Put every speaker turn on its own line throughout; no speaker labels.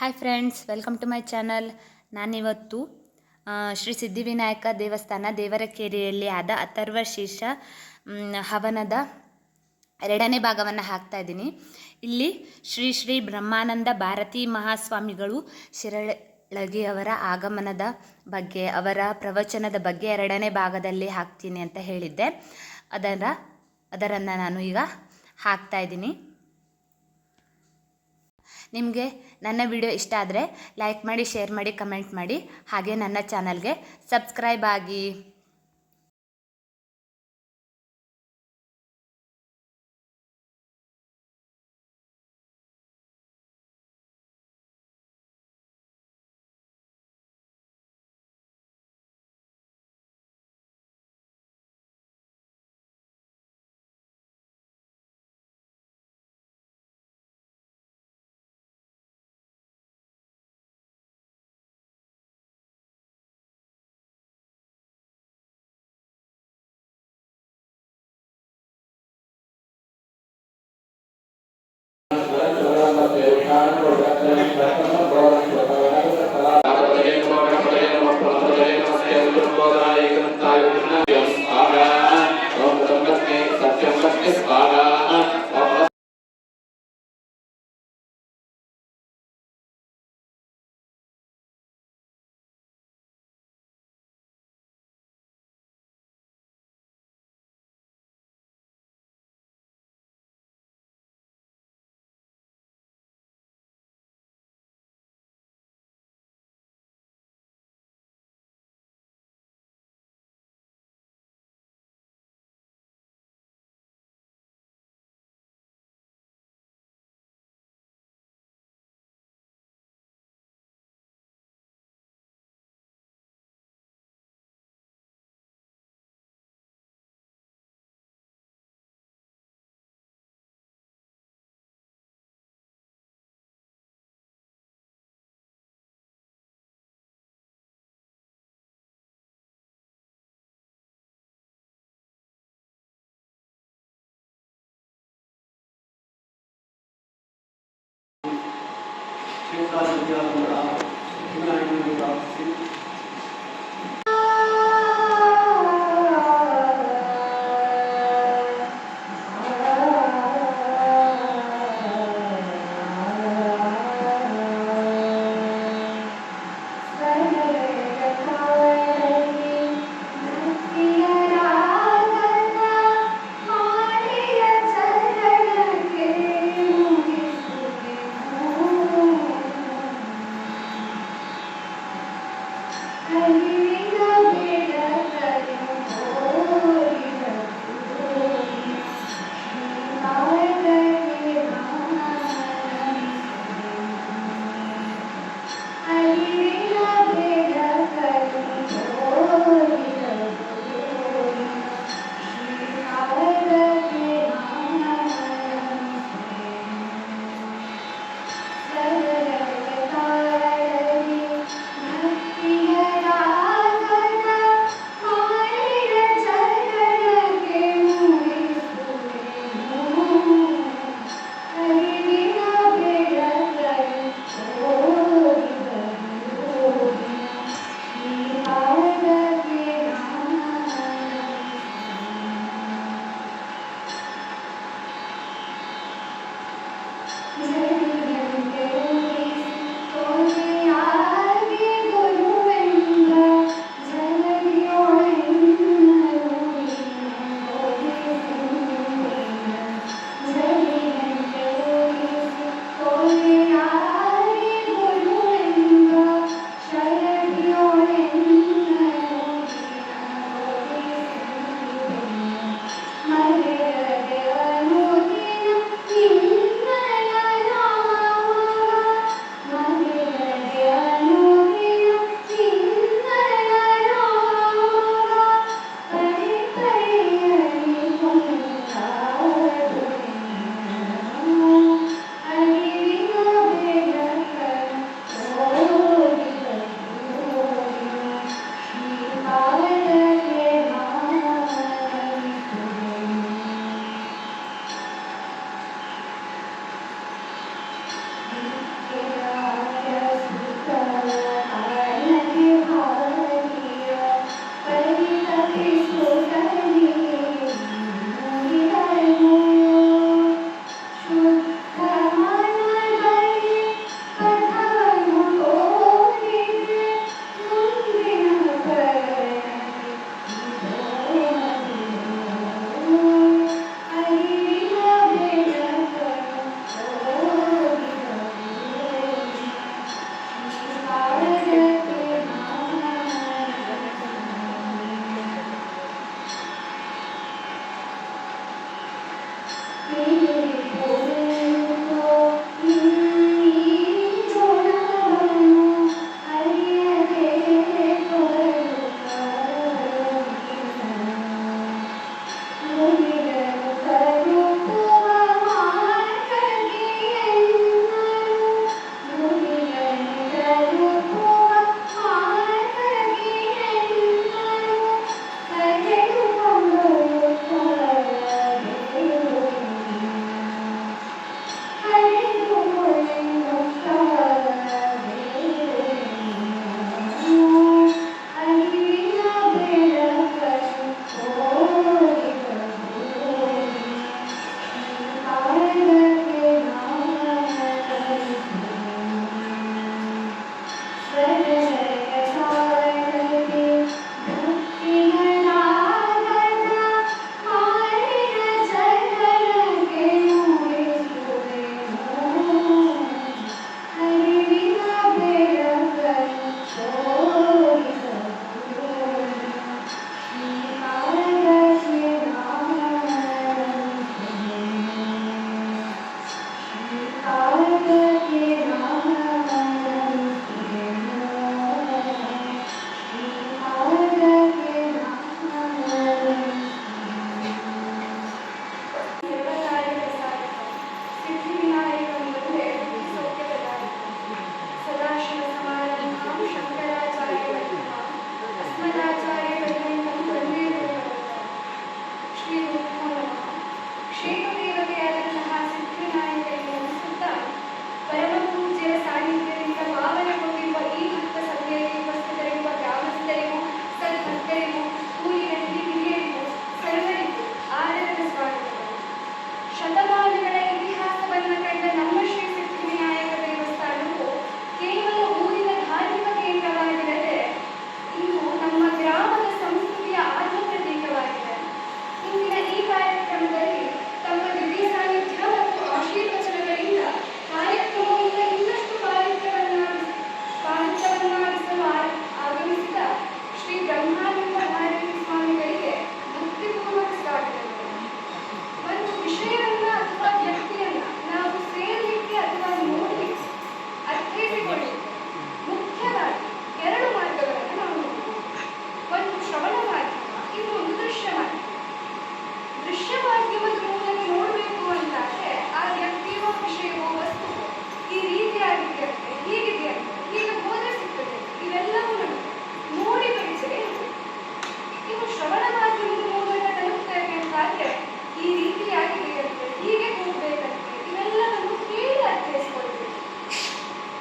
Hi friends, welcome to my channel. ನಾನಿವತ್ತು ಶ್ರೀ ಸಿದ್ಧಿವಿನಾಯಕ ದೇವಸ್ಥಾನ ದೇವರಕೆರೆಯಲ್ಲಿ ಆದ ಅಥರ್ವ ಶೀರ್ಷ ಹವನದ 2ನೇ ಭಾಗವನ್ನು ಹಾಕ್ತಾ ಇದ್ದೀನಿ. ಇಲ್ಲಿ ಶ್ರೀ ಶ್ರೀ ಬ್ರಹ್ಮಾನಂದ ಭಾರತೀ ಮಹಾಸ್ವಾಮಿಗಳು ಶಿರಳಗಿಯವರ ಆಗಮನದ ಬಗ್ಗೆ, ಅವರ ಪ್ರವಚನದ ಬಗ್ಗೆ 2ನೇ ಭಾಗದಲ್ಲಿ ಹಾಕ್ತೀನಿ ಅಂತ ಹೇಳಿದ್ದೆ. ಅದನ್ನು ನಾನು ಈಗ ಹಾಕ್ತಾ ಇದ್ದೀನಿ. ನಿಮಗೆ ನನ್ನ ವಿಡಿಯೋ ಇಷ್ಟ ಆದರೆ ಲೈಕ್ ಮಾಡಿ, ಶೇರ್ ಮಾಡಿ, ಕಮೆಂಟ್ ಮಾಡಿ. ಹಾಗೆ ನನ್ನ ಚಾನಲ್ಗೆ ಸಬ್ಸ್ಕ್ರೈಬ್ ಆಗಿ.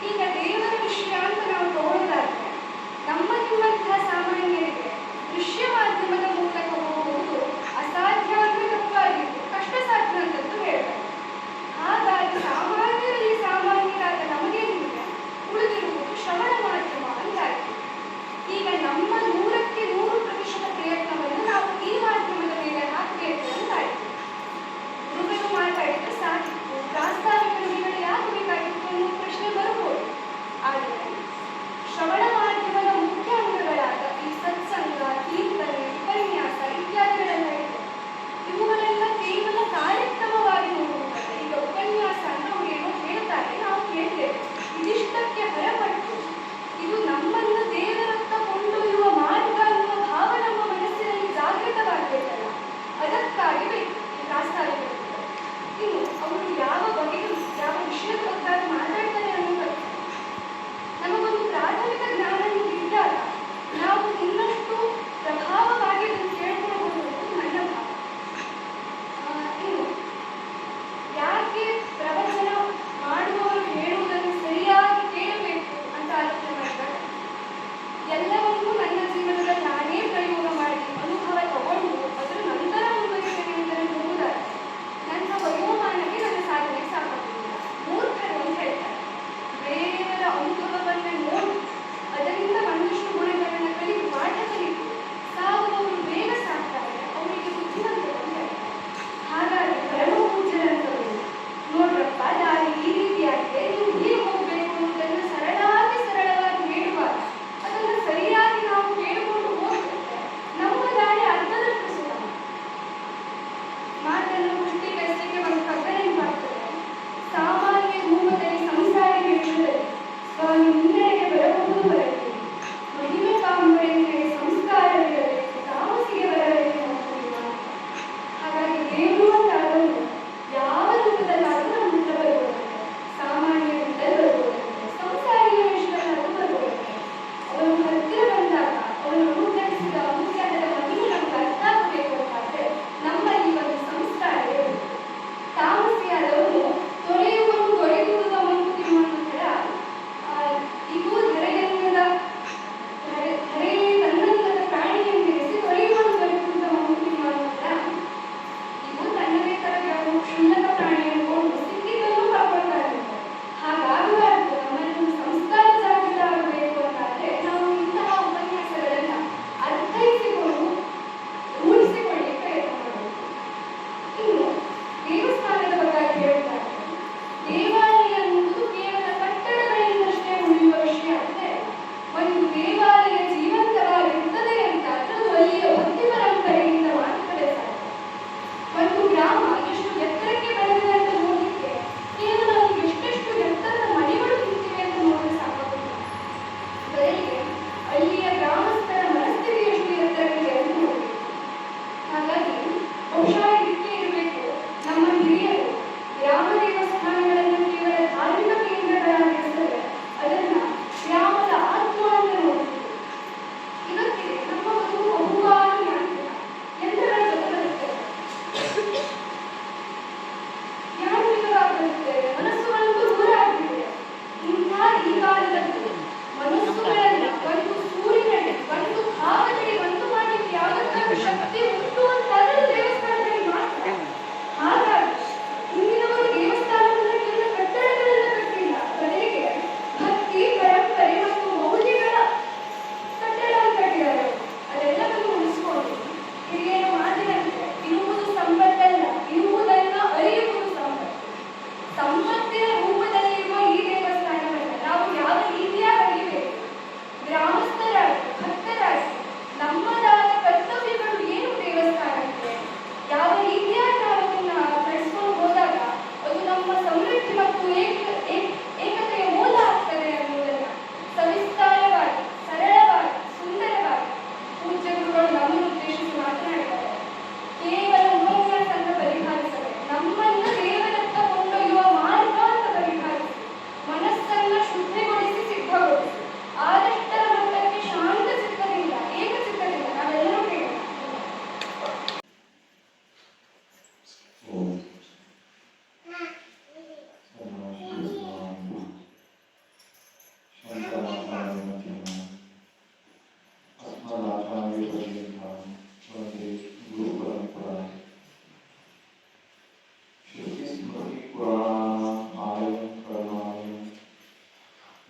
ಈಗ ದೇವರ ವಿಷಯ ಅಂತ ನಾವು ತಗೊಳ್ಳೋದಾದ್ರೆ ನಿಮ್ಮಂತಹ ಸಾಮಾನ್ಯರಿಗೆ ದೃಶ್ಯ ಮಾಧ್ಯಮದ ಮೂಲಕ ಹೋಗುವುದು ಅಸಾಧ್ಯ ಅಂದ್ರೆ ತಪ್ಪಾಗಿತ್ತು, ಕಷ್ಟ ಸಾಧ್ಯ ಅಂತದ್ದು ಹೇಳ್ತಾರೆ. ಹಾಗಾಗಿ ಸಾಮಾನ್ಯರಲ್ಲಿ ಸಾಮಾನ್ಯರಾದ ನಮಗೆ ನಿಮಗೆ ಉಳಿದಿರುವುದು ಶ್ರವಣ ಮಾಧ್ಯಮ ಅಂತಾಗಿದೆ. ಈಗ ನಮ್ಮ 100ಕ್ಕೆ 100% ಪ್ರಯತ್ನವನ್ನು ನಾವು ಈ ಮಾಧ್ಯಮದ ಮೇಲೆ ಹಾಕಬೇಕು ಅಂತಾಯಿತು. ಗುರುಗಳು ಮಾತಾಡಿದ್ರೆ ಸಾಕಿತ್ತು, ಪ್ರಾಸ್ತಾವಿಕ ನುಡಿಗಳು ಯಾಕೆ ಬೇಕಾಗಿತ್ತು ಅನ್ನೋ ಪ್ರಶ್ನೆ ಬರ್ಬೋದು. ಆದರೆ ಶ್ರವಣ ಮಾಧ್ಯಮದ ಮುಖ್ಯ ಅಂಗಗಳಾದ ಈ ಸತ್ಸಂಗ, ಕೀರ್ತನೆ, ಉಪನ್ಯಾಸ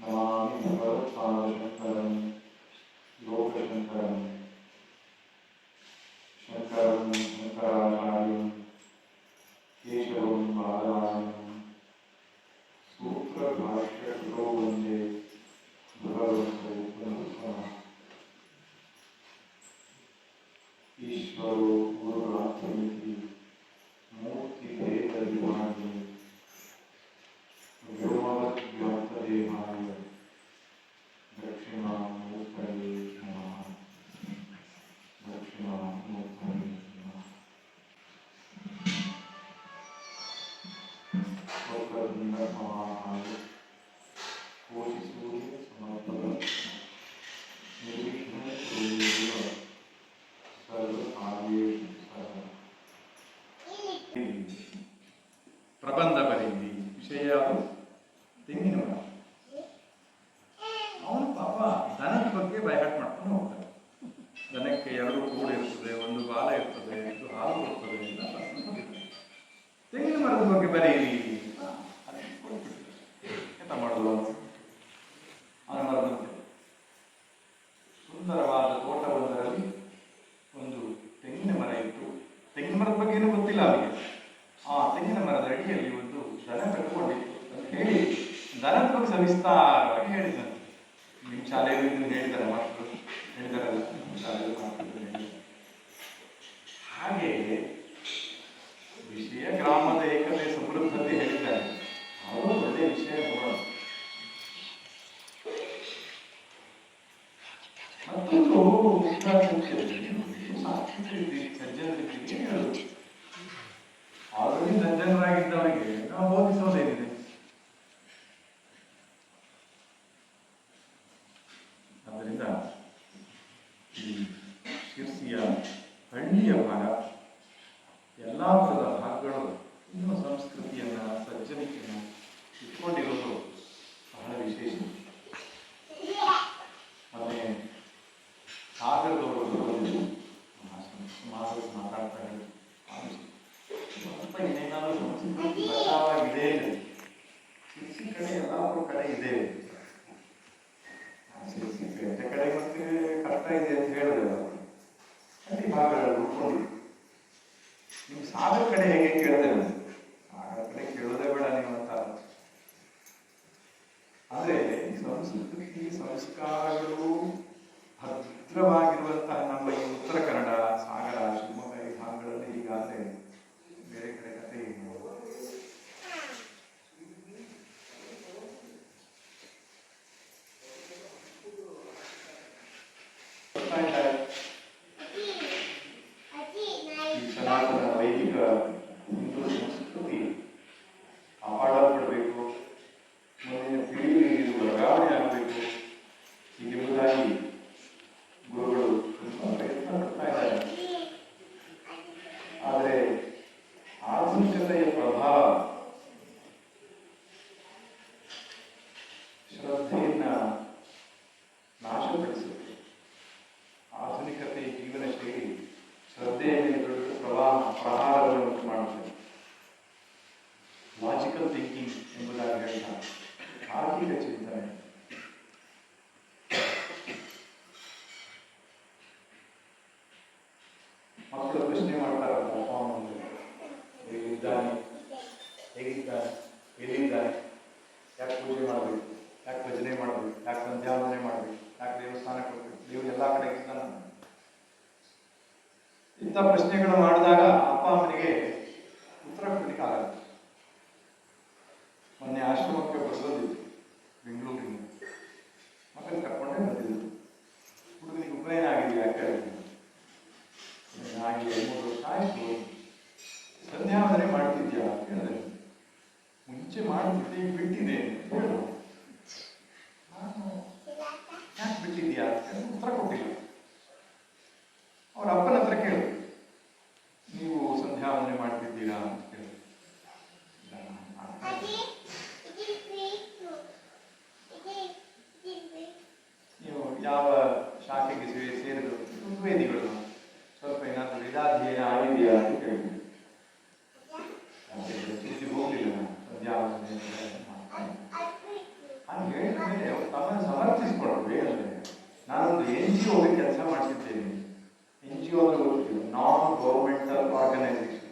नमामि भगवत्पादशङ्करं लोकशङ्करं शङ्करं शङ्कराचार्यं केशवं बादरायणं सूत्रभाष्यकृतो वन्दे भगवतो पुनः ईश्वरो गुरुरात्मेति मूर्तिभेदविभागिने व्योमवद्व्याप्तदेहाय दक्षिणामूर्तये नमः दक्षिणामूर्तये नमः वक्रतुण्डमहाकाय कोटिसूर्यसमप्रभ निर्विघ्नकुरुदेव सर्वकार्येषु सर्वदा ಪ್ರಬಂಧ ಬರೀರಿ ವಿಷಯ ಅದು ತೆಂಗಿನ ಮರ. ಅವನು ಪಾಪ ದನದ ಬಗ್ಗೆ ಬೈಹಾಟ್ ಮಾಡ್ಕೊಂಡು ಹೋಗ್ತಾನೆ. ದನಕ್ಕೆ ಎರಡು ಕೂಡು ಇರ್ತದೆ, ಒಂದು ಬಾಲ ಇರ್ತದೆ, ಇದು ಹಾಲು ಕೊಡ್ತದೆ ಎಲ್ಲ ಬರ್ಕೊಂಡು ಹೋಗಿರ್ತಾನೆ. ತೆಂಗಿನ ಮರದ ಬಗ್ಗೆ ಬರೀರಿ ಎಂತ ಮಾಡೋದು? ಅವನ ಮರದಂತೆ ಸುಂದರವಾದ ತೋಟವೊಂದರಲ್ಲಿ ಒಂದು ತೆಂಗಿನ ಮರ ಇತ್ತು. ತೆಂಗಿನ ಮರದ ಬಗ್ಗೆ ಏನೂ ಗೊತ್ತಿಲ್ಲ ಅವನಿಗೆ. ಆ ತೆಂಗಿನ ಮರದ ಅಡಿಯಲ್ಲಿ ಒಂದು ದನ ಕಟ್ಟಿಕೊಂಡಿತ್ತು ಅಂತ ಹೇಳಿ ದನದ ಬಗ್ಗೆ ಸವಿಸ್ತಾರವಾಗಿ ಹೇಳಿದ್ದಾನೆ. ನಿಮ್ಮ ಶಾಲೆಯಲ್ಲಿ ಇದನ್ನು ಹೇಳಿದ್ದಾರೆ, ಮಾಸ್ಟರು ಹೇಳಿದಾರಲ್ಲ, ನಿಮ್ಮ ಶಾಲೆಯಲ್ಲಿ ಮಾಸ್ಟರು ಹೇಳಿದ್ದಾರೆ. ಹಾಗೆ ವಿಷಯ ಗ್ರಾಮದ ಏಕತೆ ಸಮೃದ್ಧತೆ ಹೇಳಿದ್ದಾರೆ. ಅವರು ಒಳ್ಳೆಯ ವಿಷಯ ನೋಡೋಣ. ಮತ್ತೊಂದು ಸಜ್ಜನರಿಗೆ ಹೇಳುದು, ಆಲ್ರೆಡಿ ಸಜ್ಜನರಾಗಿದ್ದವರಿಗೆ ನಾವು ಬೋಧಿಸೋದೇನಿದೆ? ಆದ್ದರಿಂದ ಈ ಶಿರ್ಸಿಯ ಹಳ್ಳಿಯ ಭಾಗ, ಯಲ್ಲಾಪುರದ ಭಾಗಗಳು ಇನ್ನೂ ಸಂಸ್ಕೃತಿಯನ್ನ ಸಜ್ಜನಿಕೆಯನ್ನು ಇಟ್ಕೊಂಡಿರೋದು ಬಹಳ ವಿಶೇಷ. ಮೊನ್ನೆ ಸಾಗರದವರು ಮಾತಾಡ್ತಾ ಹೇಳಿ ಸ್ವಲ್ಪ ಏನೇನಾದ್ರೂ ಸಂಸ್ಕೃತಿ ಬಚಾವಾಗಿದೆ. ಶಿರ್ಸಿ ಕಡೆ ಯಲ್ಲಾಪುರ ಕಡೆ ಇದೆ, ಶಿರ್ಸಿ ಪೇಟೆ ಕಡೆ ಮತ್ತೆ ಕಷ್ಟ ಇದೆ ಅಂತ ಹೇಳಿದ್ರೆ ಅಲ್ಲಿ ಭಾಗಗಳು ಉಳ್ಕೊಂಡಿದೆ. ನೀವು ಸಾಗರ ಕಡೆ ಹೇಗೆ ಕೇಳಿದೆ? ಸಾಗರ ಕಡೆ ಕೇಳೋದೇ ಬೇಡ ನೀವು ಅಂತ. ಆದ್ರೆ ಸಂಸ್ಕೃತಿ ಸಂಸ್ಕಾರಗಳು ಭದ್ರವಾಗಿರುವಂತಹ ನಮ್ಮ ಈ ಉತ್ತರ ಕನ್ನಡ, ಸಾಗರ, ಶಿವಮೊಗ್ಗ ಈ ಭಾಗಗಳಲ್ಲಿ ಹೀಗಾದ್ರೆ ಬೇರೆ ಕಡೆ ಕಥೆ ಏನು? ಈ ಸನಾತನ ವೈದಿಕ ಹಿಂದೂ ಸಂಸ್ಕೃತಿ ಕಾಪಾಡಲ್ಪಡಬೇಕು, ಮುಂದಿನ ಪೀಳಿಗೆಗೆ ಇದು ವರ್ಗಾವಣೆ ಆಗಬೇಕು ಎಂಬುದಾಗಿ ಗುರುಗಳು ತುಂಬಾ ಪ್ರಯತ್ನ ಪಡ್ತಾ ಇದ್ದಾರೆ. ಆದರೆ ಆಧುನಿಕತೆಯ ಪ್ರಭಾವ ಶ್ರದ್ಧೆಯನ್ನ ನಾಶಪಡಿಸುತ್ತೆ. ಆಧುನಿಕತೆ ಜೀವನ ಶೈಲಿ ಶ್ರದ್ಧೆಯ ಮೇಲೆ ದೊಡ್ಡ ಪ್ರಹಾರವನ್ನು ಉಂಟು ಮಾಡುತ್ತದೆ. ಲಾಜಿಕಲ್ ಥಿಂಕಿಂಗ್ ಎಂಬುದಾಗಿ ಹೇಳ್ತಾರೆ, ತಾರ್ಕಿಕ ಚಿಂತನೆ. ಮಕ್ಕಳು ಪ್ರಶ್ನೆ ಮಾಡ್ತಾರಲ್ಲ, ಅಪ್ಪ ಅಮ್ಮಂದ್ರೆ ಹೇಗಿದ್ದಾನೆ, ಹೇಗಿದ್ದಾನೆ, ಎಲ್ಲಿದ್ದಾನೆ, ಯಾಕೆ ಪೂಜೆ ಮಾಡಬೇಕು, ಯಾಕೆ ಭಜನೆ ಮಾಡಬೇಕು, ಯಾಕೆ ಸಂಧ್ಯಾವಂದನೆ ಮಾಡಬೇಕು, ಯಾಕೆ ದೇವಸ್ಥಾನಕ್ಕೆ ಹೋಗ್ಬೇಕು, ದೇವರು ಎಲ್ಲ ಕಡೆ ಇದ್ದಾನೆ. ಇಂಥ ಪ್ರಶ್ನೆಗಳು ಮಾಡಿದಾಗ ಅಪ್ಪ ಅಮ್ಮನಿಗೆ ಉತ್ತರ ಕೊಡಲಿಕ್ಕೆ ಆಗಲ್ಲ. ಮೊನ್ನೆ ಆಶ್ರಮಕ್ಕೆ ಬರೋದಿತ್ತು ಬೆಂಗಳೂರಿನ, ಮಕ್ಕಳು ಕರ್ಕೊಂಡೇ ಬಂದಿದ್ರು. ಹುಡುಗನಿಗೆ ಉಪನಯನ ಆಗಿದೆ, ಯಾಕೆ ಆಗಿ 3 ವರ್ಷ ಆಯಿತು. ಸಂಧ್ಯಾವಂದನೆ ಮಾಡ್ತಿದ್ಯಾ ಅಂತ ಹೇಳಿದೆ. ಮುಂಚೆ ಮಾಡ್ತಿದ್ದೆ, ಈಗ ಬಿಟ್ಟಿದೆ ಅಂತ ಹೇಳು. ನಾನು ಯಾಕೆ ಬಿಟ್ಟಿದ್ಯಾ ಅಂತ ಉತ್ತರ ಕೊಟ್ಟಿಲ್ಲ. ಅವ್ರ ಅಪ್ಪನ ಹತ್ರ ಕೇಳು, ನೀವು ಸಂಧ್ಯಾವಂದನೆ ಮಾಡ್ತಿದ್ದೀರಾ ಅಂತ ಕೇಳಿ. ತಮ್ಮನ್ನು ಸಮರ್ಥಿಸಿಕೊಳ್ಳೋದು. ಏನಂದರೆ ನಾನೊಂದು NGOಗೆ ಕೆಲಸ ಮಾಡ್ತಿದ್ದೇನೆ. NGO ಅಂದ್ರೆ ಗೊತ್ತಿಲ್ಲ, ನಾನ್ ಗೌರ್ಮೆಂಟಲ್ ಆರ್ಗನೈಸೇಷನ್,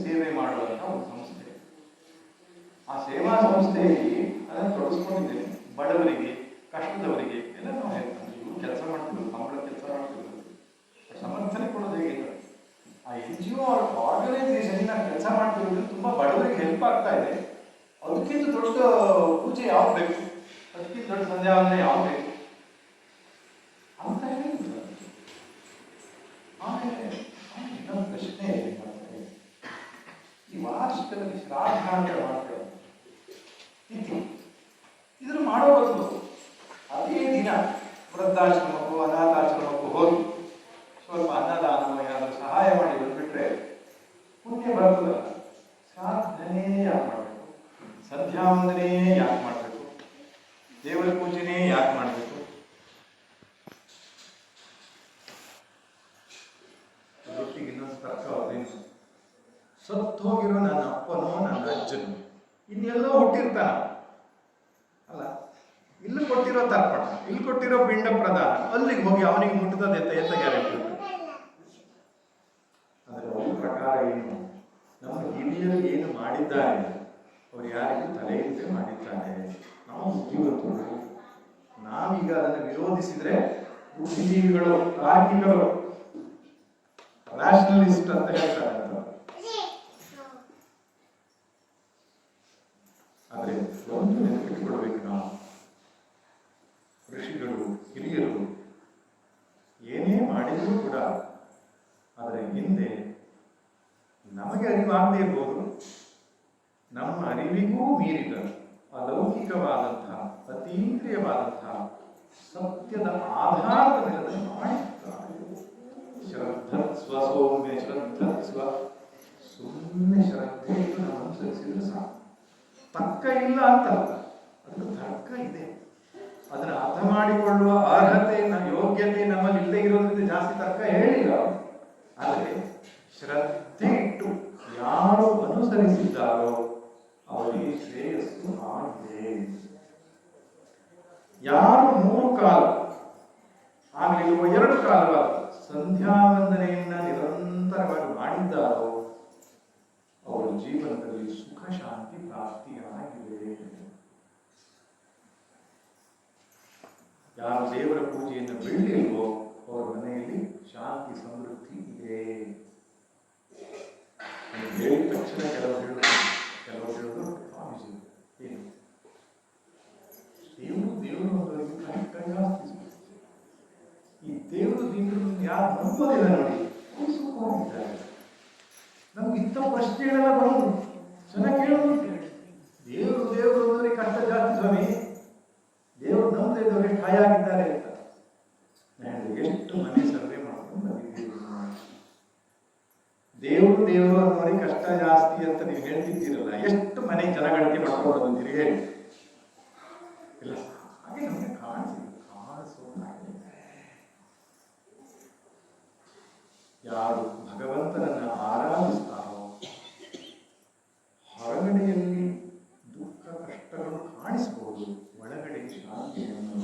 ಸೇವೆ ಮಾಡುವಂಥ ಒಂದು ಸಂಸ್ಥೆ. ಆ ಸೇವಾ ಸಂಸ್ಥೆಯಲ್ಲಿ ಅದನ್ನು ತೊಡಗಿಸ್ಕೊಂಡಿದ್ದೇನೆ. ಬಡವರಿಗೆ, ಕಷ್ಟದವರಿಗೆ ಎಲ್ಲ ನಾವು ಹೇಳ್ತಾರೆ. ಇವರು ಕೆಲಸ ಮಾಡ್ತಿದ್ರು, ಸಂಬಳ ಕೆಲಸ ಮಾಡ್ತಿದ್ರು, ಸಮರ್ಥನೆ ಕೊಡೋದು ಹೇಗಿಲ್ಲ. ಆ NGO ಆರ್ಗನೈಸೇಷನ್ ನಾನು ಕೆಲಸ ಮಾಡ್ತಿರೋದು ತುಂಬ ಬಡವರಿಗೆ ಹೆಲ್ಪ್ ಆಗ್ತಾ ಇದೆ. ಅದಕ್ಕಿಂತ ದೊಡ್ಡ ಪೂಜೆ ಯಾವ್ದು ಬೇಕು, ಅದಕ್ಕಿಂತ ದೊಡ್ಡ ಸಂಧ್ಯಾವಂದನೆ ಯಾವ್ದು ಬೇಕು ಅಂತ ಹೇಳಿದ್ರು. ಆಮೇಲೆ ಇನ್ನೊಂದು ಪ್ರಶ್ನೆ ಇದೆ. ಈ ವಾರ್ಷಿಕದಲ್ಲಿ ಶ್ರಾದ್ದ ಅಂತ ಮಾಡ್ತೇವೆ, ಇದನ್ನು ಮಾಡೋ ಬದಲು ಅದೇ ದಿನ ವೃದ್ಧಾಶ್ರಮಕ್ಕೂ ಅನಾಥಾಶ್ರಮಕ್ಕೂ ಹೋಗಿ ಸ್ವಲ್ಪ ಅನ್ನದಾನ ಏನಾದರೂ ಸಹಾಯ ಮಾಡಿ ಬಂದ್ಬಿಟ್ರೆ ಪುಣ್ಯ ಬರ್ತದಲ್ಲ. ಶ್ರಾದ್ದನೇ ಯಾಕೆ ಮಾಡಬೇಕು, ಸಂಧ್ಯಾವಂದನೇ ಯಾಕೆ ಮಾಡಬೇಕು, ದೇವರ ಪೂಜೆನೇ ಯಾಕೆ ಮಾಡಬೇಕು? ಅದರೊಟ್ಟಿಗೆ ಇನ್ನೊಂದು ತರ್ಕ ಅದೇನು, ಸತ್ತು ಹೋಗಿರೋ ನನ್ನ ಅಪ್ಪನೋ ನನ್ನ ಅಜ್ಜನೋ ಇನ್ನೆಲ್ಲೋ ಹುಟ್ಟಿರ್ತಾನ ಅಲ್ಲ, ಇಲ್ಲಿ ಕೊಟ್ಟಿರೋ ತರ್ಪಣ, ಇಲ್ಲಿ ಕೊಟ್ಟಿರೋ ಪಿಂಡ ಪ್ರದಾನ, ಅಲ್ಲಿಗೆ ಹೋಗಿ ಅವನಿಗೆ ಮುಟ್ಟದ ಎತ್ತ ಗ್ಯಾರಂಟಿ. ಅದರ ಒಂದು ಪ್ರಕಾರ ಏನು, ನಮ್ಮ ಹಿರಿಯರು ಏನು ಮಾಡಿದ್ದಾರೆ, ಅವರು ಯಾರಿಗೂ ತಲೆಯಿಲ್ಲದೆ ಮಾಡಿದ್ದಾರೆ. ನಾವು ಬುದ್ಧಿವಂತರು, ನಾವೀಗ ಅದನ್ನು ವಿರೋಧಿಸಿದ್ರೆ ಬುದ್ಧಿಜೀವಿಗಳು, ತಾರ್ಕಿಕರು, ರ್ಯಾಷನಲಿಸ್ಟ್ ಅಂತ ಹೇಳ್ತಾರೆ. ಆದರೆ ಒಂದು ನೆನಪಿಟ್ಟುಕೊಳ್ಬೇಕು, ನಾವು ಋಷಿಗಳು, ಹಿರಿಯರು ಏನೇ ಮಾಡಿದರೂ ಕೂಡ ಅದರ ಹಿಂದೆ ನಮಗೆ ಅರಿವಾಗದೇ ಇರ್ಬೋದು, ನಮ್ಮ ಅರಿವಿಗೂ ಮೀರಿದ ಅಲೌಕಿಕವಾದಂತಹ ಅತೀಂದ್ರಿಯವಾದಂತಹ ಸತ್ಯದ ಆಧಾರದ ಮೇಲೆ ಮಾಡಿದ್ದಾರೆ. ಶ್ರದ್ಧತ್ಸ್ವ ಸೌಮ್ಯ ಶ್ರದ್ಧತ್ಸ್ವ, ಸುಮ್ಮನೆ ಶ್ರದ್ಧೆ ಇಟ್ಟು ನಾವು ಅನುಸರಿಸಿದ್ರೆ ಸಾಕು. ತರ್ಕ ಇಲ್ಲ ಅಂತಲ್ಲ, ಅದಕ್ಕೆ ತರ್ಕ ಇದೆ. ಅದನ್ನು ಅರ್ಥ ಮಾಡಿಕೊಳ್ಳುವ ಅರ್ಹತೆ, ಯೋಗ್ಯತೆ ನಮ್ಮಲ್ಲಿ ಇಲ್ಲದೆ ಇರೋದ್ರಿಂದ ಜಾಸ್ತಿ ತರ್ಕ ಹೇಳಿಲ್ಲ. ಆದರೆ ಶ್ರದ್ಧೆ ಇಟ್ಟು ಯಾರು ಅನುಸರಿಸಿದ್ದಾರೋ ಅವರಿಗೆ ಶ್ರೇಯಸ್ಸು ಆಗಿದೆ. ಯಾರು 3 ಕಾಲ ಆಗಲಿರುವ 2 ಕಾಲವಾದ ಸಂಧ್ಯಾವಂದನೆಯನ್ನ ನಿರಂತರವಾಗಿ ಮಾಡಿದ್ದಾರೋ ಅವರ ಜೀವನದಲ್ಲಿ ಸುಖ ಶಾಂತಿ ಪ್ರಾಪ್ತಿಯಾಗಿದೆ. ಯಾರು ದೇವರ ಪೂಜೆಯನ್ನು ಬಿಡಲಿಲ್ವೋ ಅವರ ಮನೆಯಲ್ಲಿ ಶಾಂತಿ ಸಮೃದ್ಧಿ ಇದೆ. ಹೇಳಿದ ತಕ್ಷಣ ಕೆಲವರು ಹೇಳೋದು ಸ್ವಾಮೀಜಿ ಏನು ದೇವರು ಅನ್ನೋದಕ್ಕೆ ಜಾಸ್ತಿ. ಈ ದೇವರು ಯಾರು ನಂಬೋದಿಲ್ಲ ನೋಡಿ, ಸುಖವಾಗಿದ್ದಾರೆ. ನಮ್ಗೆ ಇಂಥ ಪ್ರಶ್ನೆಗಳೆಲ್ಲ ಬರೋದು, ಚೆನ್ನಾಗಿ ಕೇಳೋದು. ದೇವರು ಅನ್ನೋರಿಗೆ ಕಷ್ಟ ಜಾಸ್ತಿ ಸ್ವಾಮಿ, ದೇವರು ನಮ್ಮದೇ ಇದ್ದವರಿಗೆ ಹಾಯಾಗಿದ್ದಾರೆ ಅಂತ. ನಾನು ಎಷ್ಟು ಮನೆ ಸರ್ವೆ ಮಾಡ್ಕೊಂಡು ಬಂದಿದ್ದೀವಿ. ದೇವರು ಅನ್ನೋರಿಗೆ ಕಷ್ಟ ಜಾಸ್ತಿ ಅಂತ ನೀವು ಹೇಳ್ತಿದ್ದೀರಲ್ಲ, ಎಷ್ಟು ಮನೆ ಜನಗಣತಿ ಮಾಡ್ಕೊಂಡು ಬಂದಿರಿ ಹೇಳಿ. ಇಲ್ಲ ಹಾಗೆ ನಮಗೆ ಕಾಣಿಸೋದಾಗಿದೆ. ಯಾರು ಭಗವಂತನನ್ನ ಆರಾಧಿಸ್ತಾರೋ ಹೊರಗಡೆಯಲ್ಲಿ ದುಃಖ ಕಷ್ಟಗಳು ಕಾಣಿಸಬಹುದು, ಒಳಗಡೆ ಶಾಂತಿಯನ್ನು.